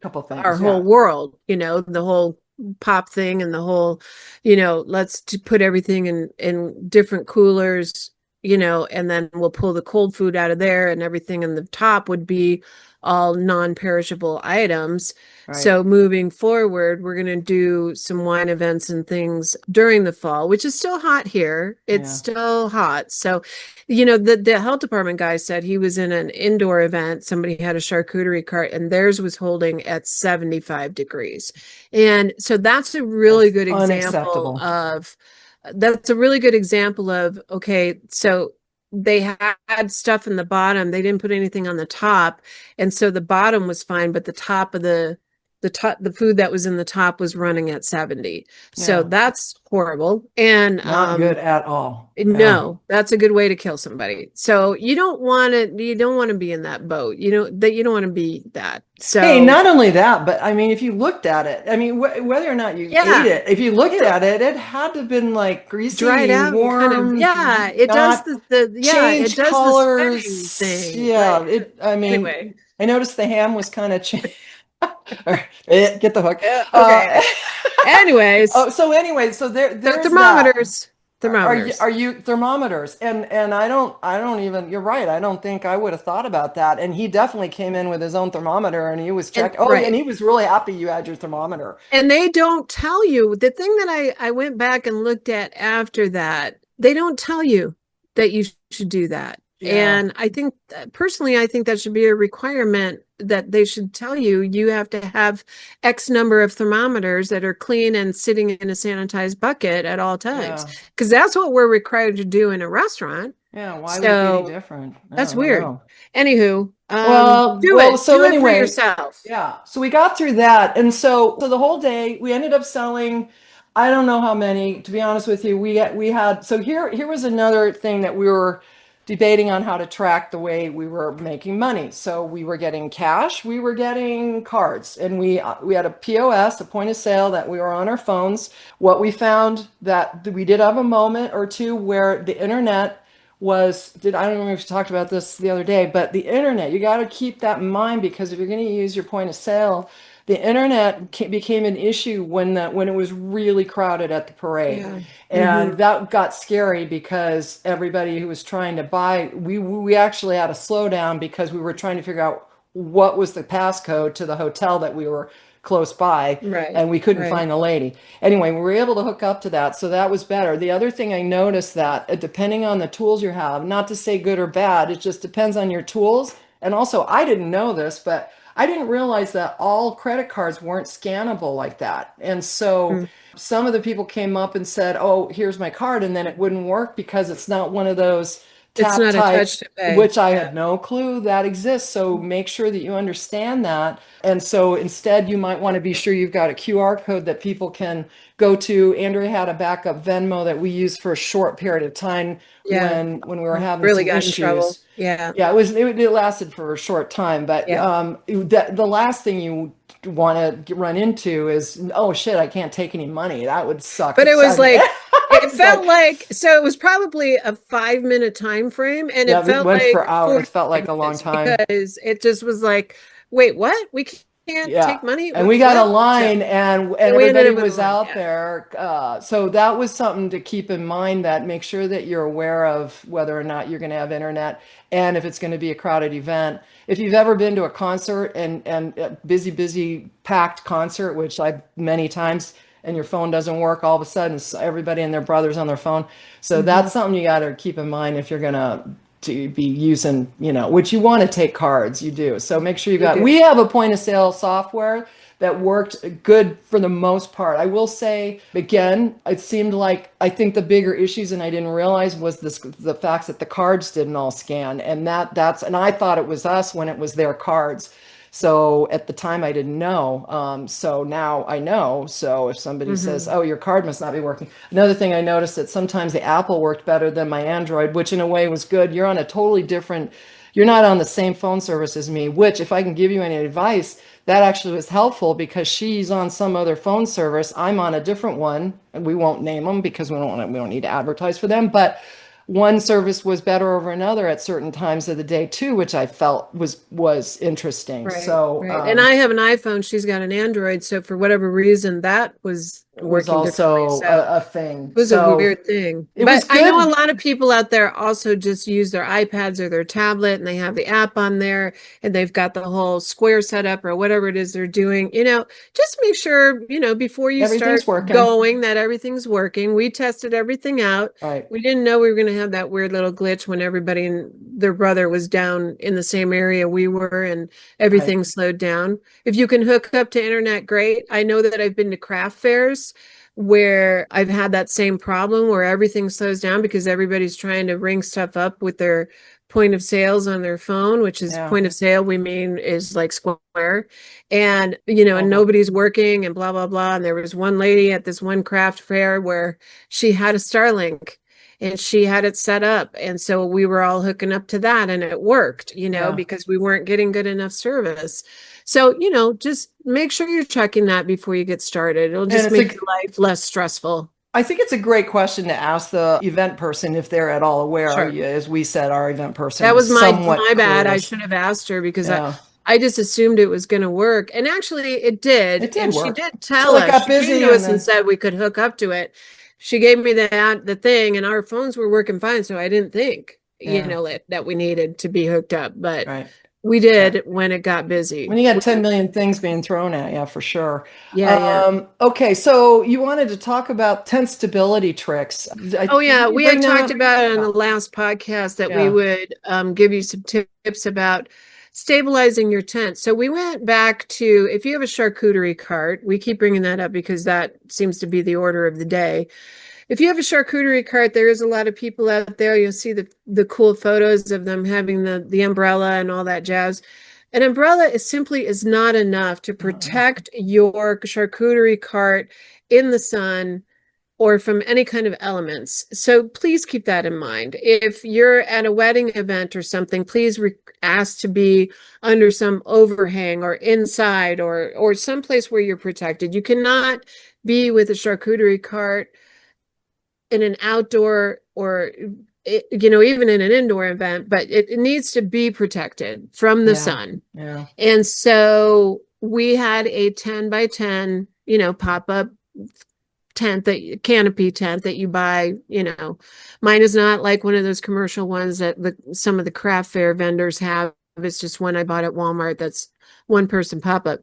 couple our things. whole Yeah, world, the whole pop thing and the whole, let's put everything in different coolers, and then we'll pull the cold food out of there, and everything in the top would be all non-perishable items. right. So moving forward, we're going to do some wine events and things during the fall, which is still hot here. It's Yeah, still hot. So, the health department guy said he was in an indoor event. Somebody had a charcuterie cart and theirs was holding at 75 degrees. And so that's unacceptable. that's a really good example of, okay, so they had stuff in the bottom, they didn't put anything on the top, and so the bottom was fine, but the food that was in the top was running at 70. So Yeah, that's horrible. And not good at all. Yeah. no, that's a good way to kill somebody. So you don't want to be in that boat. You don't want to be that. Hey, So not only that, but I mean, if you looked at it, I mean, whether or not you ate yeah, it, if you looked yeah, at it, it had to have been like dried greasy, out and kind of, warm, yeah, it does not it change does the sweating colors. thing. Yeah, Like I mean, anyway. I noticed the ham was kind of get the hook. Yeah, Uh, okay. Anyways, oh, so anyway, so so there's that. thermometers. Are you Thermometers. are you thermometers? And I don't even, you're right. I don't think I would have thought about that. And he definitely came in with his own thermometer and he was And check. Oh, and right. he was really happy you had your thermometer. And they don't tell you the thing that I went back and looked at after that. They don't tell you that you should do that. Yeah. And I think personally, I think that should be a requirement, that they should tell you you have to have X number of thermometers that are clean and sitting in a sanitized bucket at all times. Yeah. Because that's what we're required to do in a restaurant. Yeah. Why would it be any So different? I that's don't weird. know. Anywho, do Well, it. so Do it for anyway, yourself. yeah. So we got through that. And so the whole day we ended up selling, I don't know how many, to be honest with you. We had so here was another thing that we were debating on how to track the way we were making money. So we were getting cash, we were getting cards, and we had a POS, a point of sale, that we were on our phones. What we found that we did have a moment or two where the internet I don't know if we talked about this the other day, but the internet, you got to keep that in mind, because if you're going to use your point of sale, the internet became an issue when it was really crowded at the parade. Yeah. And Hmm. that got scary because everybody who was trying to buy, we actually had a slowdown because we were trying to figure out what was the passcode to the hotel that we were close by, Right. and we couldn't Right. find the lady. Anyway, we were able to hook up to that, so that was better. The other thing I noticed that depending on the tools you have, not to say good or bad, it just depends on your tools. And also, I didn't know this, but I didn't realize that all credit cards weren't scannable like that. And so Mm. some of the people came up and said, "Oh, here's my card," and then it wouldn't work because it's not one of those It's tap not a type, touch to pay. which I Yeah. had no clue that exists. So make sure that you understand that. And so instead, you might want to be sure you've got a QR code that people can go to. Andrea had a backup Venmo that we used for a short period of time Yeah. when we were having Really some got in trouble. issues. Yeah. Yeah, it lasted for a short time, but Yeah. the last thing you want to run into is, oh shit, I can't take any money. That would suck. But it It's, was I mean, like It So felt like, so it was probably a 5 minute time frame, and yeah, it it felt went for like hours. It felt 45 like a long minutes time. because it just was like, wait, what? We can't Yeah. take money? And we got a What? So, line and and we ended everybody up with a was line. out Yeah. there. So that was something to keep in mind, that make sure that you're aware of whether or not you're going to have internet and if it's going to be a crowded event. If you've ever been to a concert and a busy, packed concert, which I've many times, and your phone doesn't work, all of a sudden everybody and their brother's on their phone. So Hmm. that's something you got to keep in mind if you're going to be using, which you want to take cards, you do. So make sure You do. we have a point of sale software that worked good for the most part. I will say again, it seemed like, I think the bigger issues, and I didn't realize, was the fact that the cards didn't all scan, and and I thought it was us when it was their cards. So at the time I didn't know. So now I know. So if somebody says, Hmm. "Oh, your card must not be working," another thing I noticed, that sometimes the Apple worked better than my Android, which in a way was good. You're on a totally different. You're not on the same phone service as me. Which, if I can give you any advice, that actually was helpful, because she's on some other phone service. I'm on a different one, and we won't name them because we don't need to advertise for them. But one service was better over another at certain times of the day too, which I felt was interesting. Right, So right. And I have an iPhone, she's got an Android, so for whatever reason that was it was working differently. also So a thing. it was a So weird thing. it was But I know a good. lot of people out there also just use their iPads or their tablet and they have the app on there and they've got the whole Square setup or whatever it is they're doing. Just make sure, before you Everything's start working. going that everything's working. We tested everything out. Right. We didn't know we were going to have that weird little glitch when everybody and their brother was down in the same area we were and Right. everything slowed down. If you can hook up to internet, great. I know that I've been to craft fairs where I've had that same problem where everything slows down because everybody's trying to ring stuff up with their point of sales on their phone, which is Yeah. point of sale, we mean is like Square. And, and Mobile. nobody's working and blah, blah, blah. And there was one lady at this one craft fair where she had a Starlink and she had it set up. And so we were all hooking up to that and it worked, Yeah. because we weren't getting good enough service. So, just make sure you're checking that before you get started. It'll And just make your life less stressful. I think it's a great question to ask the event person if they're at all aware. Sure. As we said, our event person That was was my somewhat bad. I clueless. should have asked her because I Yeah. I just assumed it was going to work. And actually it did. It did And she work did till tell it us. got She came busy, to and us and then said we could hook up to it. She gave me the thing and our phones were working fine, so I didn't think, yeah. that we needed to be hooked up, but Right. we Yeah. did when it got busy. When you got 10 million things being thrown at you, for sure. Yeah, yeah. Okay, so you wanted to talk about tent stability tricks. Oh Did yeah, you we bring had that talked up? about it on Yeah. the last podcast that we Yeah. would give you some tips about stabilizing your tent. So we went back to, if you have a charcuterie cart, we keep bringing that up because that seems to be the order of the day. If you have a charcuterie cart, there is a lot of people out there. You'll see the cool photos of them having the umbrella and all that jazz. An umbrella is not enough to Uh-uh. protect your charcuterie cart in the sun or from any kind of elements. So please keep that in mind. If you're at a wedding event or something, please ask to be under some overhang or inside or someplace where you're protected. You cannot be with a charcuterie cart in an outdoor or even in an indoor event, but it needs to be protected from the Yeah. sun. Yeah. And so we had a 10 by 10, pop-up canopy tent that you buy. Mine is not like one of those commercial ones that some of the craft fair vendors have. It's just one I bought at Walmart that's one person pop-up.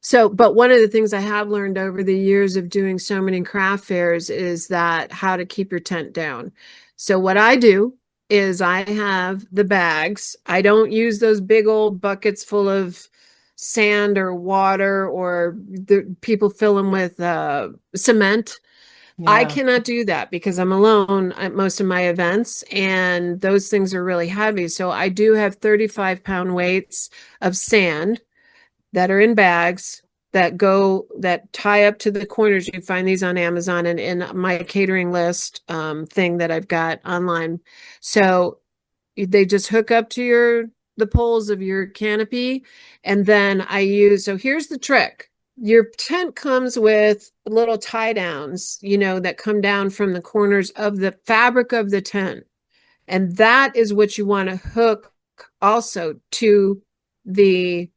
So, but one of the things I have learned over the years of doing so many craft fairs is that how to keep your tent down. So what I do is I have the bags. I don't use those big old buckets full of sand or water or the people fill them with cement. I Yeah. cannot do that because I'm alone at most of my events and those things are really heavy. So I do have 35-pound weights of sand that are in bags that tie up to the corners. You find these on Amazon and in my catering list thing that I've got online. So they just hook up to the poles of your canopy. And then so here's the trick. your tent comes with little tie downs, that come down from the corners of the fabric of the tent. And that is what you want to hook also to the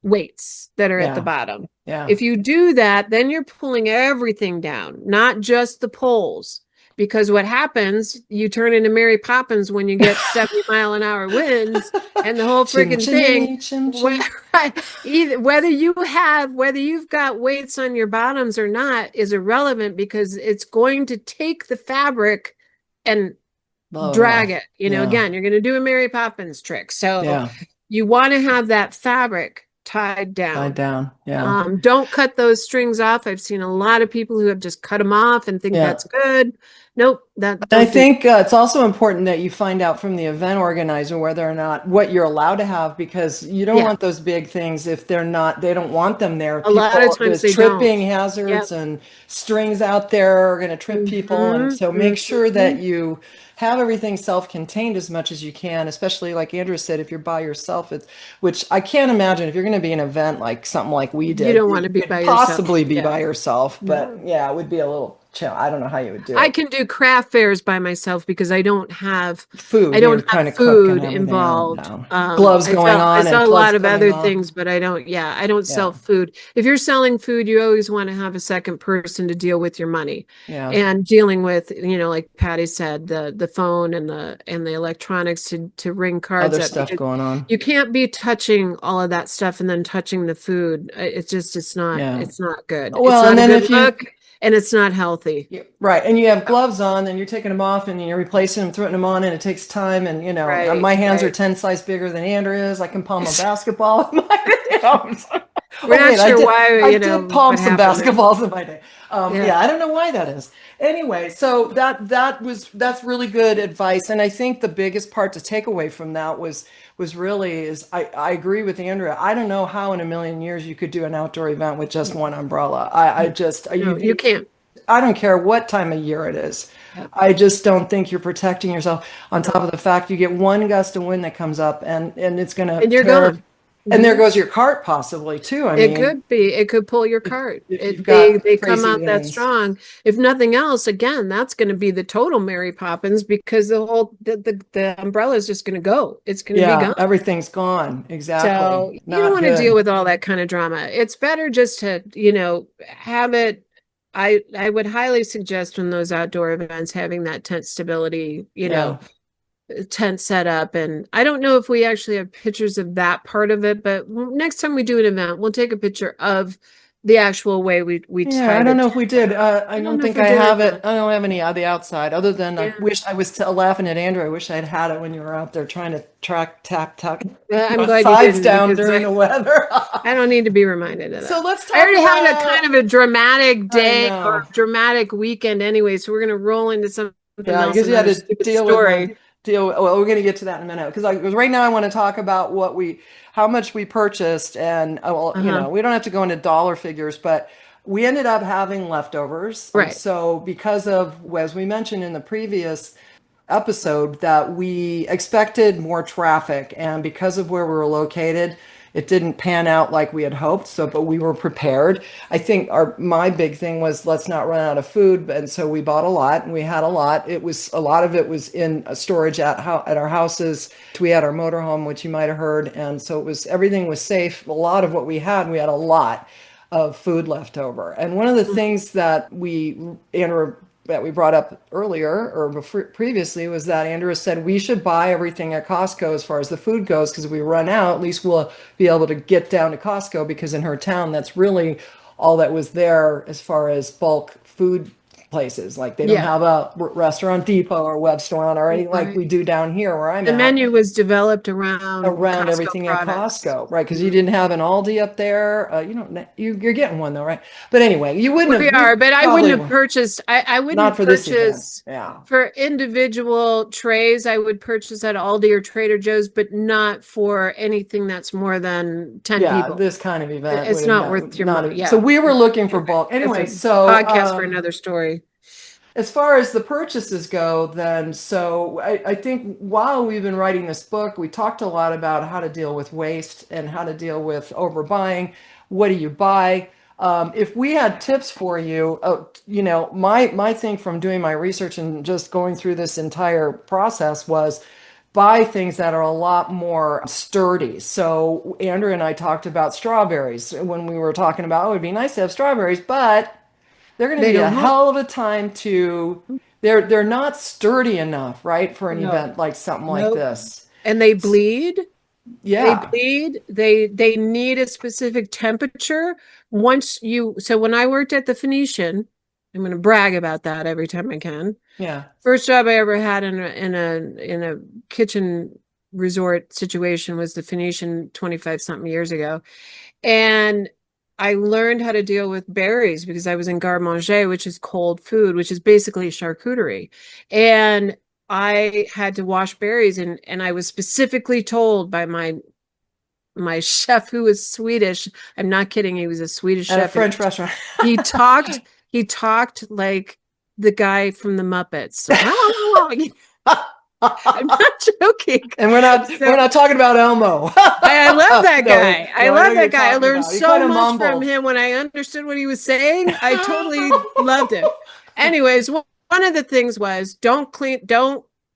weights that are at the Yeah. bottom. Yeah. If you do that, then you're pulling everything down, not just the poles. Because what happens, you turn into Mary Poppins when you get 70-mile-an-hour winds, and the whole Chim freaking thing, chimney, chim chim. whether you've got weights on your bottoms or not is irrelevant, because it's going to take the fabric and Blow it drag off. it. Yeah. Again, you're going to do a Mary Poppins trick. So Yeah. you want to have that fabric tied Tied down. down. Yeah. Don't cut those strings off. I've seen a lot of people who have just cut them off and think Yeah. that's good. Nope, that I don't do think it's also important that you find out from the event organizer whether or not what you're allowed to have, because you that. don't Yeah, want those big things if they don't want them there. a lot of People, times there's they don't. tripping hazards Yep. and strings out there are going to trip people. And so make sure that Mm-hmm. you have everything self-contained as much as you can, especially like Andrew said, if you're by yourself, which I can't imagine if you're going to be an event like something like we You did, don't want you to be could by yourself. possibly be Yeah. by yourself. But No. yeah, it would be a little chill. I don't know how you would do I it. can do craft fairs by myself because I Food, don't you're have kind of cooking food everything on involved. down. Gloves going I on and sell a plugs lot of coming other off. things, but I don't sell Yeah, food. If you're selling food, you always want to have a second person to deal with your money, yeah. and dealing with, like Patty said, the phone and the electronics to ring cards Other up, stuff because going on. you can't be touching all of that stuff and then touching the food. Yeah. It's not good. It's Well, and not a then good if you, look, and it's not healthy. right, and you have gloves on, then you're taking them off and you're replacing them, throwing them on, and it takes time. And Right, my hands are right. 10 size bigger than Andrea's. I can palm a basketball. We're Oh not wait, sure why, I did palm what some happened there. basketballs in my day. Yeah. Yeah, I don't know why that is. Anyway, so that's really good advice, and I think the biggest part to take away from that was really is I agree with Andrea. I don't know how in a million years you could do an outdoor event with just one umbrella. I just No, you can't. I don't care what time of year it is. Yep. I just don't think you're protecting yourself on top of the fact you get one gust of wind that comes up and it's going to And you're tear. gone. And there Mhm. goes your cart possibly too. I It mean, could be. It could pull your cart. if you've They got come crazy out that winds. strong. If nothing else, again, that's going to be the total Mary Poppins, because the umbrella is just going to go. It's going to be Yeah, gone. everything's gone. Exactly. So you don't Not want to deal good. with all that kind of drama. It's better just to, have it. I would highly suggest, in those outdoor events, having that tent stability, Yeah. tent set up. And I don't know if we actually have pictures of that part of it, but next time we do an event, we'll take a picture of the actual way we Yeah, tie I the don't know if tent we down. did. I I don't don't know if think we I did or have it. not. I don't have any on the outside other than I Yeah. wish I was laughing at Andrew. I wish I'd had it when you were out there trying to tuck I'm glad you sides didn't, down because during the weather. I don't need to be reminded of So that. let's I talk already had a kind about, of a dramatic I day or know. dramatic weekend anyway, so we're gonna roll into something Yeah, else, because you had another to stupid deal with story. well, we're going to get to that in a minute because right now I want to talk about how much we purchased, and well, Uh-huh. we don't have to go into dollar figures, but we ended up having leftovers, and Right. so because of, as we mentioned in the previous episode, that we expected more traffic, and because of where we were located, it didn't pan out like we had hoped. So, but we were prepared. I think my big thing was let's not run out of food, and so we bought a lot, and we had a lot. It was a lot of it was in storage at our houses. We had our motorhome, which you might have heard, and so everything was safe. A lot of what we had a lot of food left over. And one of the things that Andrew, that we brought up earlier or previously was that Andrew said we should buy everything at Costco as far as the food goes, because if we run out, at least we'll be able to get down to Costco, because in her town, that's really all that was there as far as bulk food places. Like they don't Yeah. have a restaurant depot or Webstaurant or anything like Right. we do down here where I'm The at menu was developed around around Costco everything at products. Costco, right? Because you Mhm. didn't have an Aldi up there. You don't. You're getting one though, right? But anyway, you wouldn't We have. We are, but I wouldn't probably have purchased. I not wouldn't for this event. purchase Yeah. for individual trays. I would purchase at Aldi or Trader Joe's, but not for anything that's more than 10 Yeah, people. this kind of event would It's have not worth your money. so Yeah, we were looking for you're right. bulk That's anyway. a So podcast for another story. as far as the purchases go, then, so I think while we've been writing this book, we talked a lot about how to deal with waste and how to deal with overbuying. What do you buy? If we had tips for you, you know, my thing from doing my research and just going through this entire process was buy things that are a lot more sturdy. So Andrew and I talked about strawberries when we were talking about, oh, it'd be nice to have strawberries, but they're going to They be a don't hold. hell of a time to, they're not sturdy enough, right, for an No, event like something like nope. this. And they bleed. They Yeah, bleed. They need a specific temperature. So when I worked at the Phoenician, I'm going to brag about that every time I can. yeah, First job I ever had in a kitchen resort situation was the Phoenician 25 something years ago. And I learned how to deal with berries because I was in garde manger, which is cold food, which is basically charcuterie. And I had to wash berries, and I was specifically told by my chef, who was Swedish. I'm not kidding, he was a Swedish at a chef, and French restaurant. he talked he talked like the guy from the Muppets. I'm not joking. And we're not we're So not talking about Elmo. I love that No, guy. I no, I know love you're that guy. I talking learned about. He so kind of much from mumbled. him when I understood what he was saying. I totally loved him. Anyways, one of the things was don't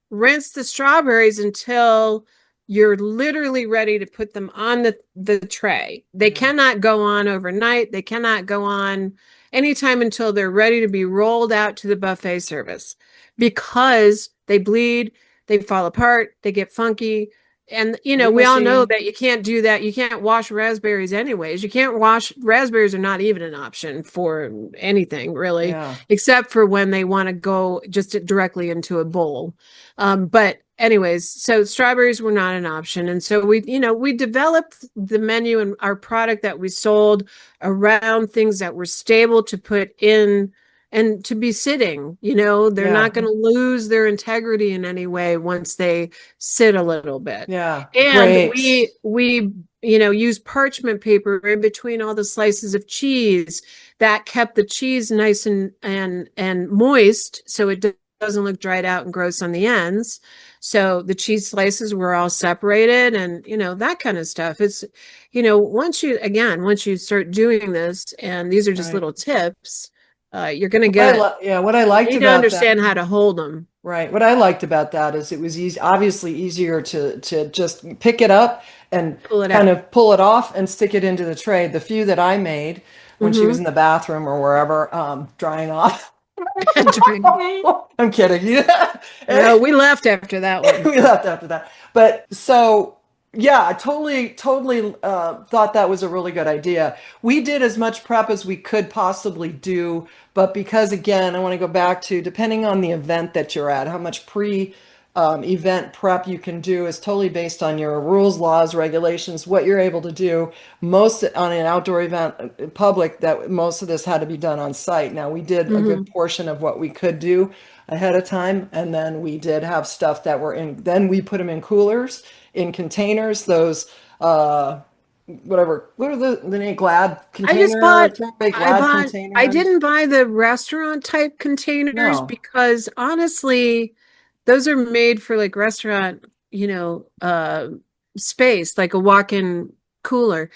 rinse the strawberries until you're literally ready to put them on the tray. They Yeah. cannot go on overnight. They cannot go on anytime until they're ready to be rolled out to the buffet service because they bleed, they fall apart, they get funky. And we all know Mushy. that you can't do that. You can't wash raspberries anyways. You can't wash raspberries are not even an option for anything really, Yeah. except for when they want to go just directly into a bowl. But anyways, so strawberries were not an option. And so we developed the menu and our product that we sold around things that were stable to put in and to be sitting. They're not Yeah. going to lose their integrity in any way once they sit a little bit. Yeah. And Grapes. we use parchment paper in between all the slices of cheese that kept the cheese nice and moist, so it doesn't look dried out and gross on the ends. So the cheese slices were all separated, and that kind of stuff. It's once you start doing this, and these are just Right. little tips, you're going to get Yeah, what I you liked need to about that. understand how to hold them. Right. What I liked about that is it was obviously easier to just pick it up and Pull it kind out. of pull it off and stick it into the tray. The few that I made when she was Mm-hmm. in the bathroom or wherever, drying off. Drink. I'm kidding. Yeah. No, we left after that one. We left after that. But so, yeah, I totally thought that was a really good idea. We did as much prep as we could possibly do, but because again, I want to go back to depending on the event that you're at, how much event prep you can do is totally based on your rules, laws, regulations, what you're able to do. Most on an outdoor event, public, that most of this had to be done on site. Now we did a good Mm-hmm. portion of what we could do ahead of time, and then we did have stuff that were in. Then we put them in coolers, in containers. Those whatever, what are the name? Glad I just container, bought, Glad I containers. didn't buy the restaurant type containers No, because honestly, those are made for like restaurant, space, like a walk-in cooler.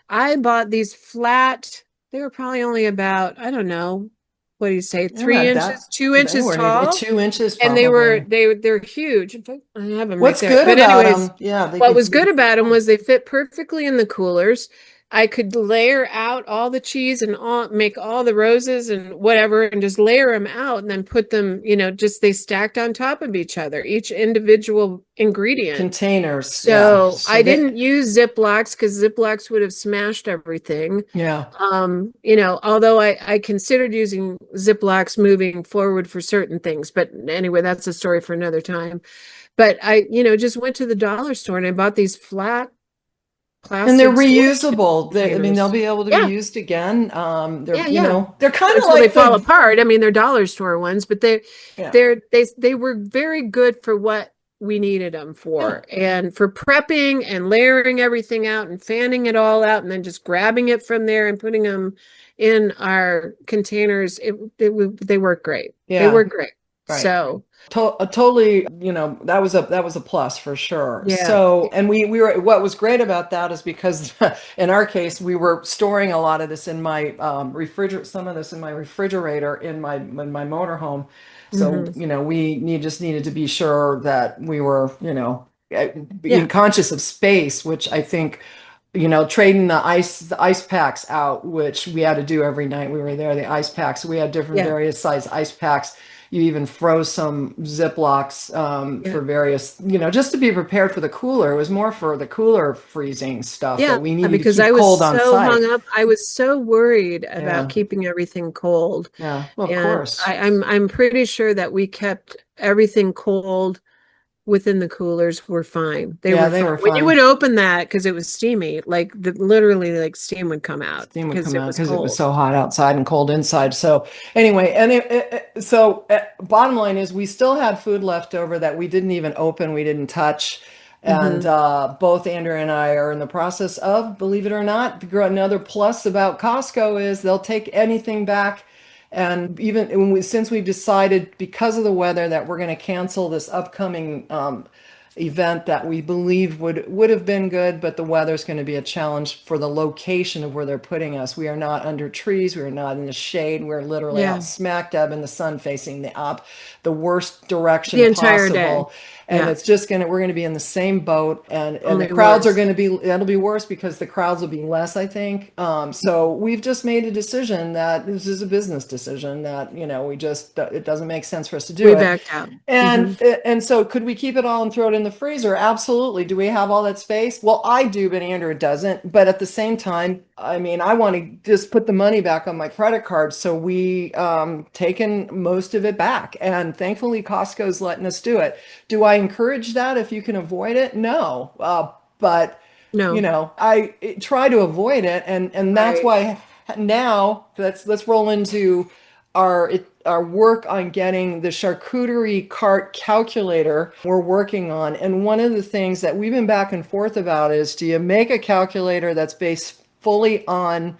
I bought these flat, they were probably only about, I don't know, what do you say, they're three not inches, that. two They inches weren't even tall? 2 inches And they were probably. they're huge. In fact, I have them right What's there. good But about anyways, them? Yeah, they what could was they good could fit about them more. was they fit perfectly in the coolers. I could layer out all the cheese and make all the roses and whatever, and just layer them out and then put them, just they stacked on top of each other, each individual ingredient. Containers, yeah. So So I they, didn't use Ziplocs because Ziplocs would have smashed everything. yeah. Although I considered using Ziplocs moving forward for certain things, but anyway, that's a story for another time. But I, just went to the dollar store and I bought these flat And they're plastic storage reusable. I mean, they'll containers. be able to be Yeah, used again. yeah, yeah. They're kind of Until they like fall the, apart. I mean, they're dollar store ones, but yeah, they were very good for what we needed them yeah, for, and for prepping and layering everything out and fanning it all out, and then just grabbing it from there and putting them in our containers. They work great. They yeah. work great. Right. So, Totally, that was a plus for sure. yeah, So, and we were what was great about that is because in our case we were storing a lot of this in my refrigerator, some of this in my refrigerator in my motorhome. So, hmm, just needed to be sure that we were, being yeah, conscious of space, which I think trading the ice packs out, which we had to do every night we were there, the ice packs. We had different yeah, various size ice packs. You even froze some Ziplocs yeah, for various, just to be prepared for the cooler. It was more for the cooler freezing stuff yeah. that we needed to Because keep I was cold on so hung site. up, I was so worried about Yeah. keeping everything cold, Yeah. Well, of and course. I'm pretty sure that we kept everything cold within the coolers were fine. They Yeah, were they fine. were When you fine. would open that, because it was steamy, like literally like steam would come out Steam would because come it out was because it was cold. so hot outside and cold inside. So anyway, and bottom line is we still had food left over that we didn't even open, we didn't touch. And Hmm. both Andrew and I are in the process of, believe it or not, another plus about Costco is they'll take anything back. And even since we've decided because of the weather that we're going to cancel this upcoming event that we believe would have been good, but the weather's going to be a challenge for the location of where they're putting us. We are not under trees. We are not in the shade. We're literally Yeah, out smack dab in the sun, facing the worst the direction entire day. possible. And Yeah, it's just we're gonna be in the same boat, and the only crowds are worse. gonna be, that'll be worse because the crowds will be less, I think. So we've just made a decision that this is a business decision that, we just, it doesn't make sense for us to do We it. backed out. And Hmm. and so could we keep it all and throw it in the freezer? Absolutely. Do we have all that space? Well, I do, but Andrew doesn't. But at the same time, I mean, I want to just put the money back on my credit card. So we taken most of it back. And thankfully Costco's letting us do it. Do I encourage that if you can avoid it? No. But No, I try to avoid it, and that's right. why now let's roll into our work on getting the charcuterie cart calculator we're working on. And one of the things that we've been back and forth about is, do you make a calculator that's based fully on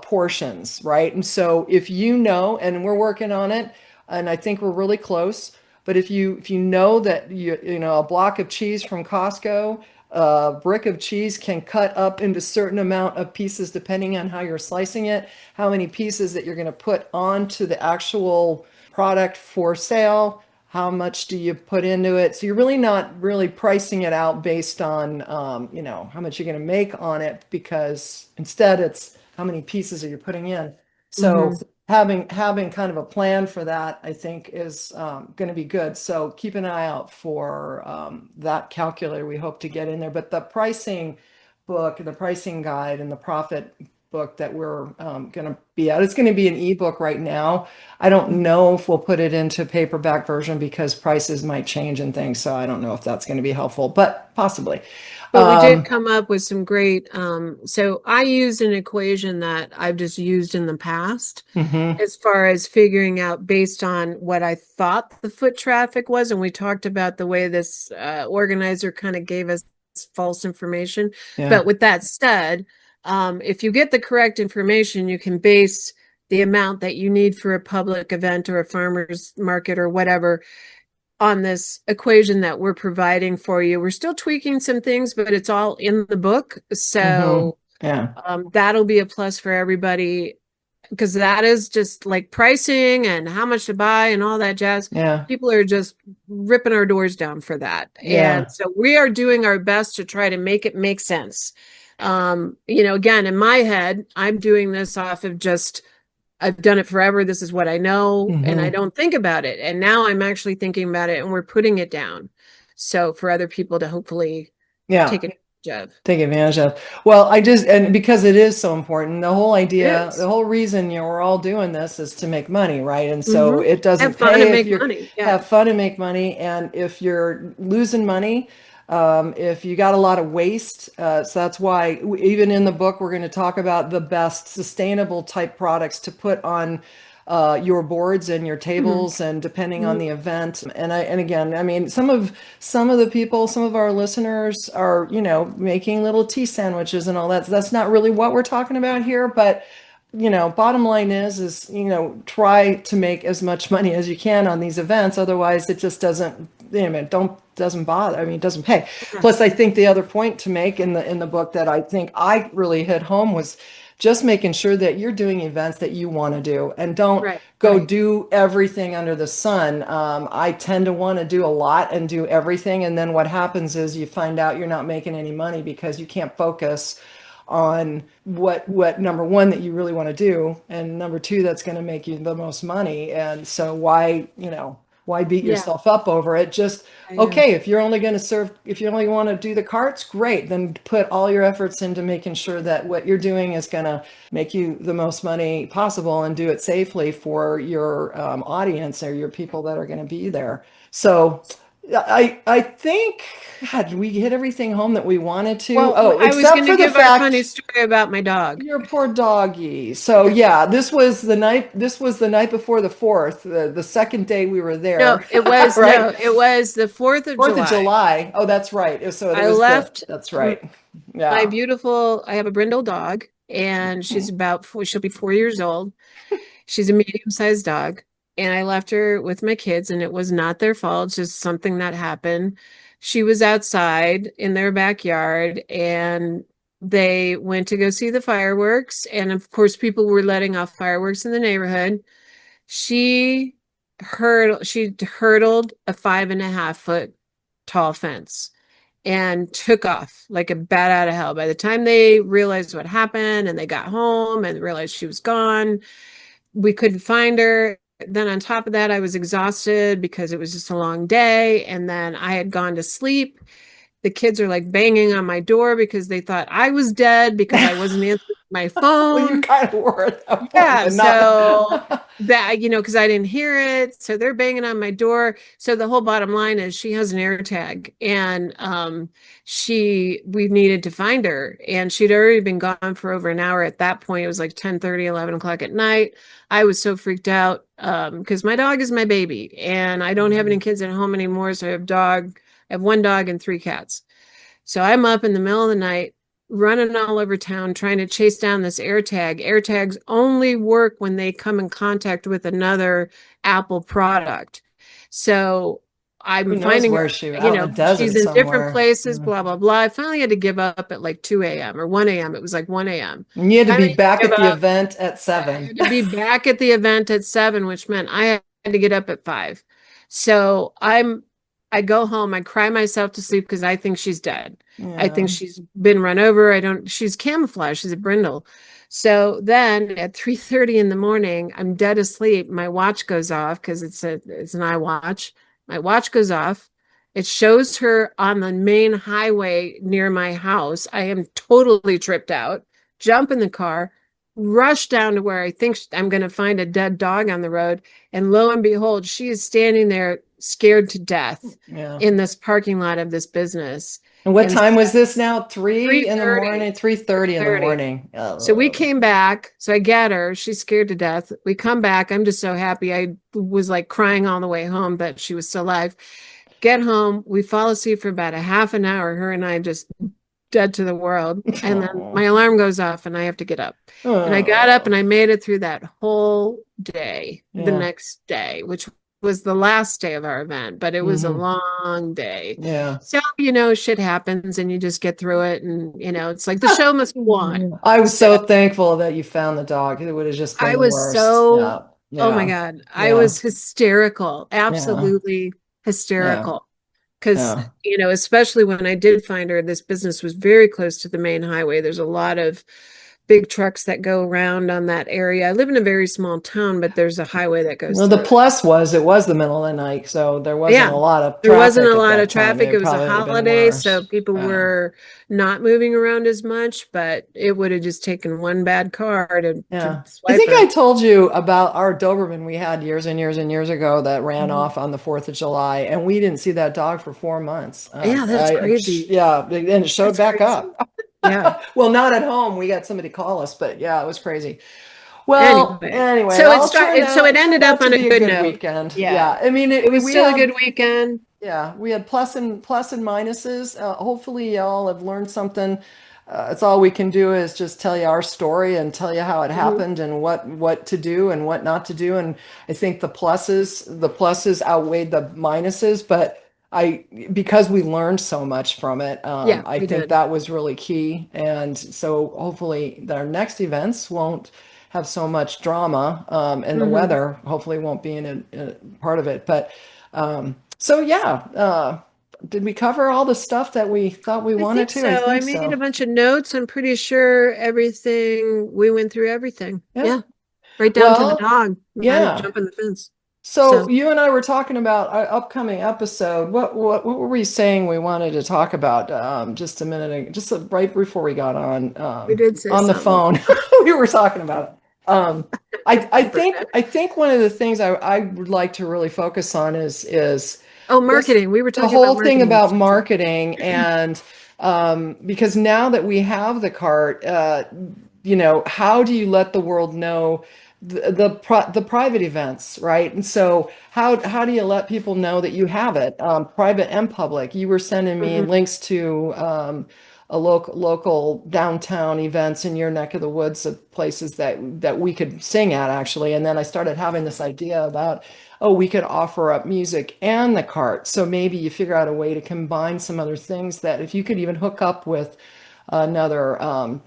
portions, right? And so if and we're working on it, and I think we're really close. But if you know that a block of cheese from Costco, a brick of cheese can cut up into certain amount of pieces depending on how you're slicing it, how many pieces that you're going to put onto the actual product for sale, how much do you put into it. So you're really not really pricing it out based on how much you're going to make on it, because instead it's how many pieces are you putting in. So Hmm. having kind of a plan for that, I think, is going to be good. So keep an eye out for that calculator. We hope to get in there. But the pricing book, the pricing guide, and the profit book that we're going to be out, it's going to be an ebook right now. I don't know if we'll put it into paperback version because prices might change and things. So I don't know if that's going to be helpful, but possibly. But we did come up with some great, so I used an equation that I've just used in the past Mhm. as far as figuring out based on what I thought the foot traffic was. And we talked about the way this organizer kind of gave us false information. Yeah. But with that said, if you get the correct information, you can base the amount that you need for a public event or a farmer's market or whatever on this equation that we're providing for you. We're still tweaking some things, but it's all in the book. Mhm. So Yeah. that'll be a plus for everybody, because that is just like pricing and how much to buy and all that jazz. Yeah. People are just ripping our doors down for that. And Yeah. so we are doing our best to try to make it make sense. Again, in my head, I'm doing this off of just I've done it forever. This is what I know, and I Mhm. don't think about it. And now I'm actually thinking about it, and we're putting it down. So for other people to hopefully Yeah. take advantage of. Take advantage of. Well, and because it is so important, the whole It idea, the is. whole reason, we're all doing this is to make money, right? And so Mm-hmm. it doesn't Have fun pay and if make you money. Yeah. have fun and make money. And if you're losing money, if you got a lot of waste, so that's why even in the book, we're going to talk about the best sustainable type products to put on your boards and your Mm-hmm. tables, and depending on Mm-hmm. the event. And again, I mean, some of the people, some of our listeners are, making little tea sandwiches and all that. So that's not really what we're talking about here, but bottom line is, try to make as much money as you can on these events. Otherwise, it just doesn't, doesn't bother. I mean, it doesn't pay. Yeah. Plus, I think the other point to make in the book that I think I really hit home was just making sure that you're doing events that you want to do and don't Right. go Right. do everything under the sun. I tend to want to do a lot and do everything. And then what happens is you find out you're not making any money because you can't focus on what number one that you really want to do, and number two that's going to make you the most money. And so why beat Yeah. yourself up over it? Just Yeah. okay, if you only want to do the carts, great, then put all your efforts into making sure that what you're doing is going to make you the most money possible, and do it safely for your audience or your people that are going to be there. So I think, God, we hit everything home that we wanted to. Well, Oh, I was except going to for the give our funny fact story about my dog. your poor doggy. So yeah, this was the night before the 4th, the second day we were No, there, it was right? no, it was the 4th of 4th of July. July. Oh, that's right. So it I was left that's m- right. my Yeah. beautiful, I have a brindle dog, and she's about she'll be 4 years old. She's a medium-sized dog, and I left her with my kids, and it was not their fault, it's just something that happened. She was outside in their backyard, and they went to go see the fireworks, and of course, people were letting off fireworks in the neighborhood. She she hurdled a 5.5 foot tall fence and took off like a bat out of hell. By the time they realized what happened and they got home and realized she was gone, we couldn't find her. Then on top of that, I was exhausted because it was just a long day. And then I had gone to sleep. The kids are like banging on my door because they thought I was dead because I wasn't answering my Well, you phone. kind of were at that point, Yeah, but not. so that, because I didn't hear it. So they're banging on my door. So the whole bottom line is she has an air tag, and we needed to find her, and she'd already been gone for over an hour at that point. It was like 10:30, 11 o'clock at night. I was so freaked out because my dog is my baby, and I don't have any kids at home anymore. So I have one dog and three cats. So I'm up in the middle of the night, running all over town, trying to chase down this air tag. Air tags only work when they come in contact with another Apple product. So I'm Who knows finding her, where she out in the she's desert in different somewhere. places, Yeah. blah, blah, blah. I finally had to give up at like 2 a.m. or 1 a.m. It was like 1 a.m. And you had to be Finally back give at the up. event at I 7. had to be back at the event at 7, which meant I had to get up at 5. So I go home, I cry myself to sleep because I think she's dead. I Yeah. think she's been run over. She's camouflaged, she's a brindle. So then at 3:30 in the morning, I'm dead asleep. My watch goes off because it's an iWatch. My watch goes off. It shows her on the main highway near my house. I am totally tripped out. Jump in the car, rush down to where I think I'm going to find a dead dog on the road. And lo and behold, she is standing there scared to death Yeah. in this parking lot of this business. And what And time was this now? 3 in the 3:30, morning, 3:30 in the 3:30. morning. So we Oh. came back. So I get her. She's scared to death. We come back. I'm just so happy. I was like crying all the way home that she was still alive. Get home. We fall asleep for about a half an hour. Her and I just dead to the world. And then my Oh. alarm goes off and I have to get up. And I got up and Oh. I made it through that whole day, the Yeah. next day, which was the last day of our event, but it was a Hmm. long day. Yeah. So, shit happens and you just get through it. And, it's like the show must go on. I was So so thankful that you found the dog. It would have just been I the was worst. so, Yeah. oh my Yeah. God, I Yeah. was hysterical, Yeah. absolutely Yeah. hysterical. Because, Yeah. especially when I did find her, this business was very close to the main highway. There's a lot of big trucks that go around on that area. I live in a very small town, but there's a highway that goes Well, the through it. plus was it was the middle of the night, so there wasn't Yeah, a lot of there wasn't traffic a at lot of that time. traffic. It It was a probably would have been holiday, so worse. people Yeah. were not moving around as much, but it would have just taken one bad car to Yeah. I swipe think I her. told you about our Doberman we had years and years and years ago that ran Mhm. off on the 4th of July, and we didn't see that dog for 4 months. Yeah, that's crazy. Yeah, and it showed That's back crazy. up. Yeah. Well, not at home. We got somebody call us, but yeah, it was crazy. Well, Anyway, anyway, so it it turned ended up out to on a be a good good note. weekend. Yeah. Yeah, I mean, It was we still a had, good weekend. yeah, we had plus and minuses. Hopefully, y'all have learned something it's all we can do is just tell you our story and tell you how it Hmm. happened and what to do and what not to do. And I think the pluses outweighed the minuses, but I because we learned so much from it, Yeah, I we think did. that was really key. And so hopefully our next events won't have so much drama, and the Hmm. weather hopefully won't be in a part of it. But so yeah, did we cover all the stuff that we thought we I wanted think to? I so. I think made a so. bunch of notes. I'm pretty sure everything, we went through everything. Yeah. Yeah, right down to the Well, dog and yeah. jumping the fence. So So you and I were talking about our upcoming episode. What were we saying we wanted to talk about just a minute ago, just right before we got we did say on the something. phone? We were talking about it. I I think forget. I think one of the things I would like to really focus on is Oh, just marketing. We were the talking about whole thing marketing about efficiency. marketing and because now that we have the cart, how do you let the world know the private events, right? And so how do you let people know that you have it, private and public? You were sending me Hmm. links to a local downtown events in your neck of the woods of places that we could sing at actually. And then I started having this idea about, oh, we could offer up music and the cart. So maybe you figure out a way to combine some other things that if you could even hook up with another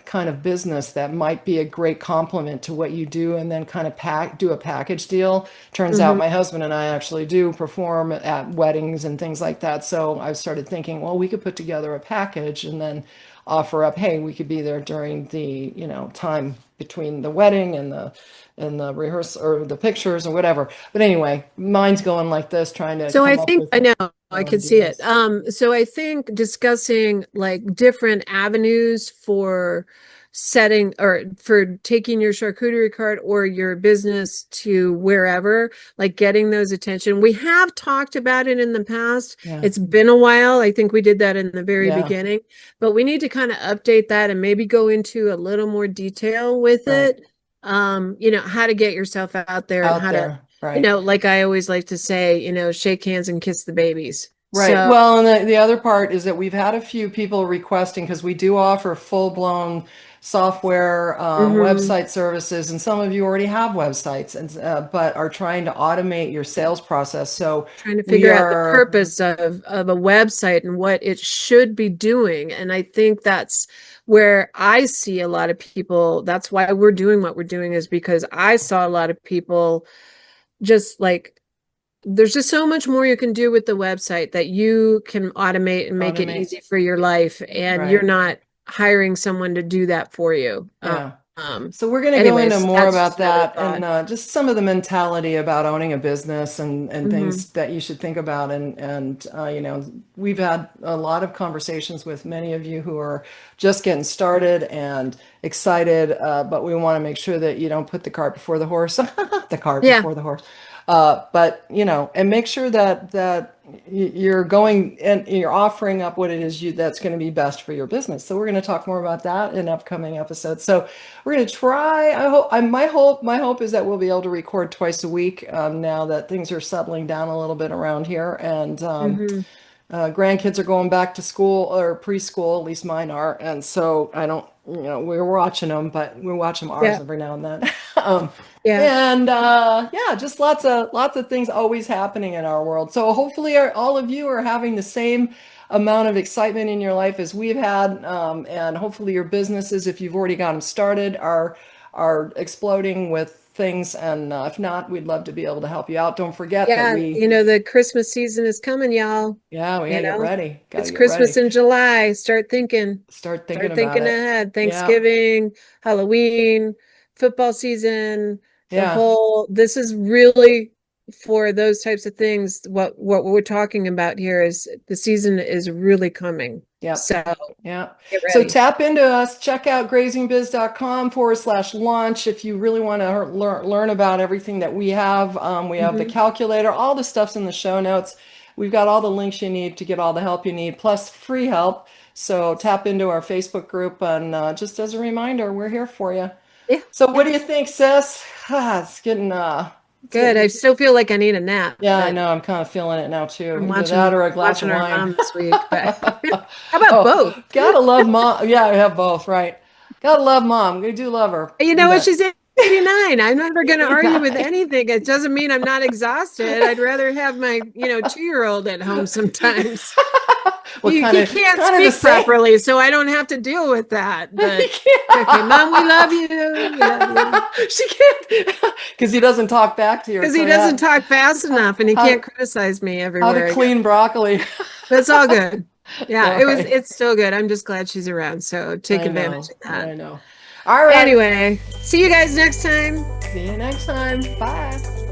kind of business that might be a great complement to what you do and then kind of do a package deal. Turns out Hmm. my husband and I actually do perform at weddings and things like that. So I started thinking, well, we could put together a package and then offer up, hey, we could be there during the, time between the wedding and the rehearsal or the pictures or whatever. But anyway, mine's going like this, trying to So I come up think with I know I more can see it. ideas. So I think discussing like different avenues for setting or for taking your charcuterie cart or your business to wherever, like getting those attention. We have talked about it in the past. Yeah. It's been a while. I think we did that in the very Yeah. beginning, but we need to kind of update that and maybe go into a little more detail with Right. it. How to get yourself out there and Out how to there. Right. like I always like to say, shake hands and kiss the babies. Right. So, Well, and the other part is that we've had a few people requesting because we do offer full-blown software mhm, website services, and some of you already have websites, and but are trying to automate your sales process. So trying to we figure out the are, purpose of a website and what it should be doing. And I think that's where I see a lot of people. That's why we're doing what we're doing, is because I saw a lot of people just like there's just so much more you can do with the website that you can automate and make it automate. easy for your life, and you're Right. not hiring someone to do that for you. Yeah. Um, So we're going to go into anyways, more that's about just another that thought. and just some of the mentality about owning a business and Hmm. things that you should think about. And we've had a lot of conversations with many of you who are just getting started and excited, but we want to make sure that you don't put the cart before the horse, the cart Yeah, before the horse. But and make sure that you're going and you're offering up what it is that's going to be best for your business. So we're going to talk more about that in upcoming episodes. So we're going to try. I hope. My hope is that we'll be able to record twice a week now that things are settling down a little bit around here, and hmm, grandkids are going back to school or preschool. At least mine are, and so I don't. We're watching them, but we watch them ours yeah, every now and then. um, yeah, and yeah, just lots of things always happening in our world. So hopefully, all of you are having the same amount of excitement in your life as we've had, and hopefully your businesses, if you've already got them started, are exploding with things. And if not, we'd love to be able to help you out. Don't forget that yeah. The Christmas season is coming, y'all. yeah, we You gotta get know, ready. Gotta it's get Christmas ready. in July. Start thinking. Start thinking Start about thinking it. ahead. Yeah, Thanksgiving, Halloween, football season, yeah, this is really for those types of things. What we're talking about here is the season is really coming. yep. So Yeah. get So ready. tap into us. Check out grazingbiz.com/launch if you really want to learn about everything that we have. We have the Hmm. calculator, all the stuff's in the show notes. We've got all the links you need to get all the help you need, plus free help. So tap into our Facebook group. And just as a reminder, we're here for you. Yeah, So what yeah. do you think, sis? It's It's Good. I getting, still feel like I need a nap, yeah, I but know. I'm kind of feeling it now too. I'm Either that watching or a glass of watching our wine. mom this week. But how about Oh, both? gotta love mom. Yeah, I have both, right? Gotta love mom. We do love her. You know what? But She's 89. I'm never going to argue with 89. anything. It doesn't mean I'm not exhausted. I'd rather have my, 2-year-old at home sometimes. What He can't kind of the speak same? properly, so I don't have to deal with that. He But okay, Mom, we love can't. you. We love you. She can't because he doesn't talk back to you. Because he So doesn't yeah, talk fast enough and he how can't criticize me how to everywhere I go. clean broccoli. But it's all good. Yeah, All right. it's still good. I'm just glad she's around. So take I advantage know. of that. I know. All right. Anyway, see you guys next time. See you next time. Bye.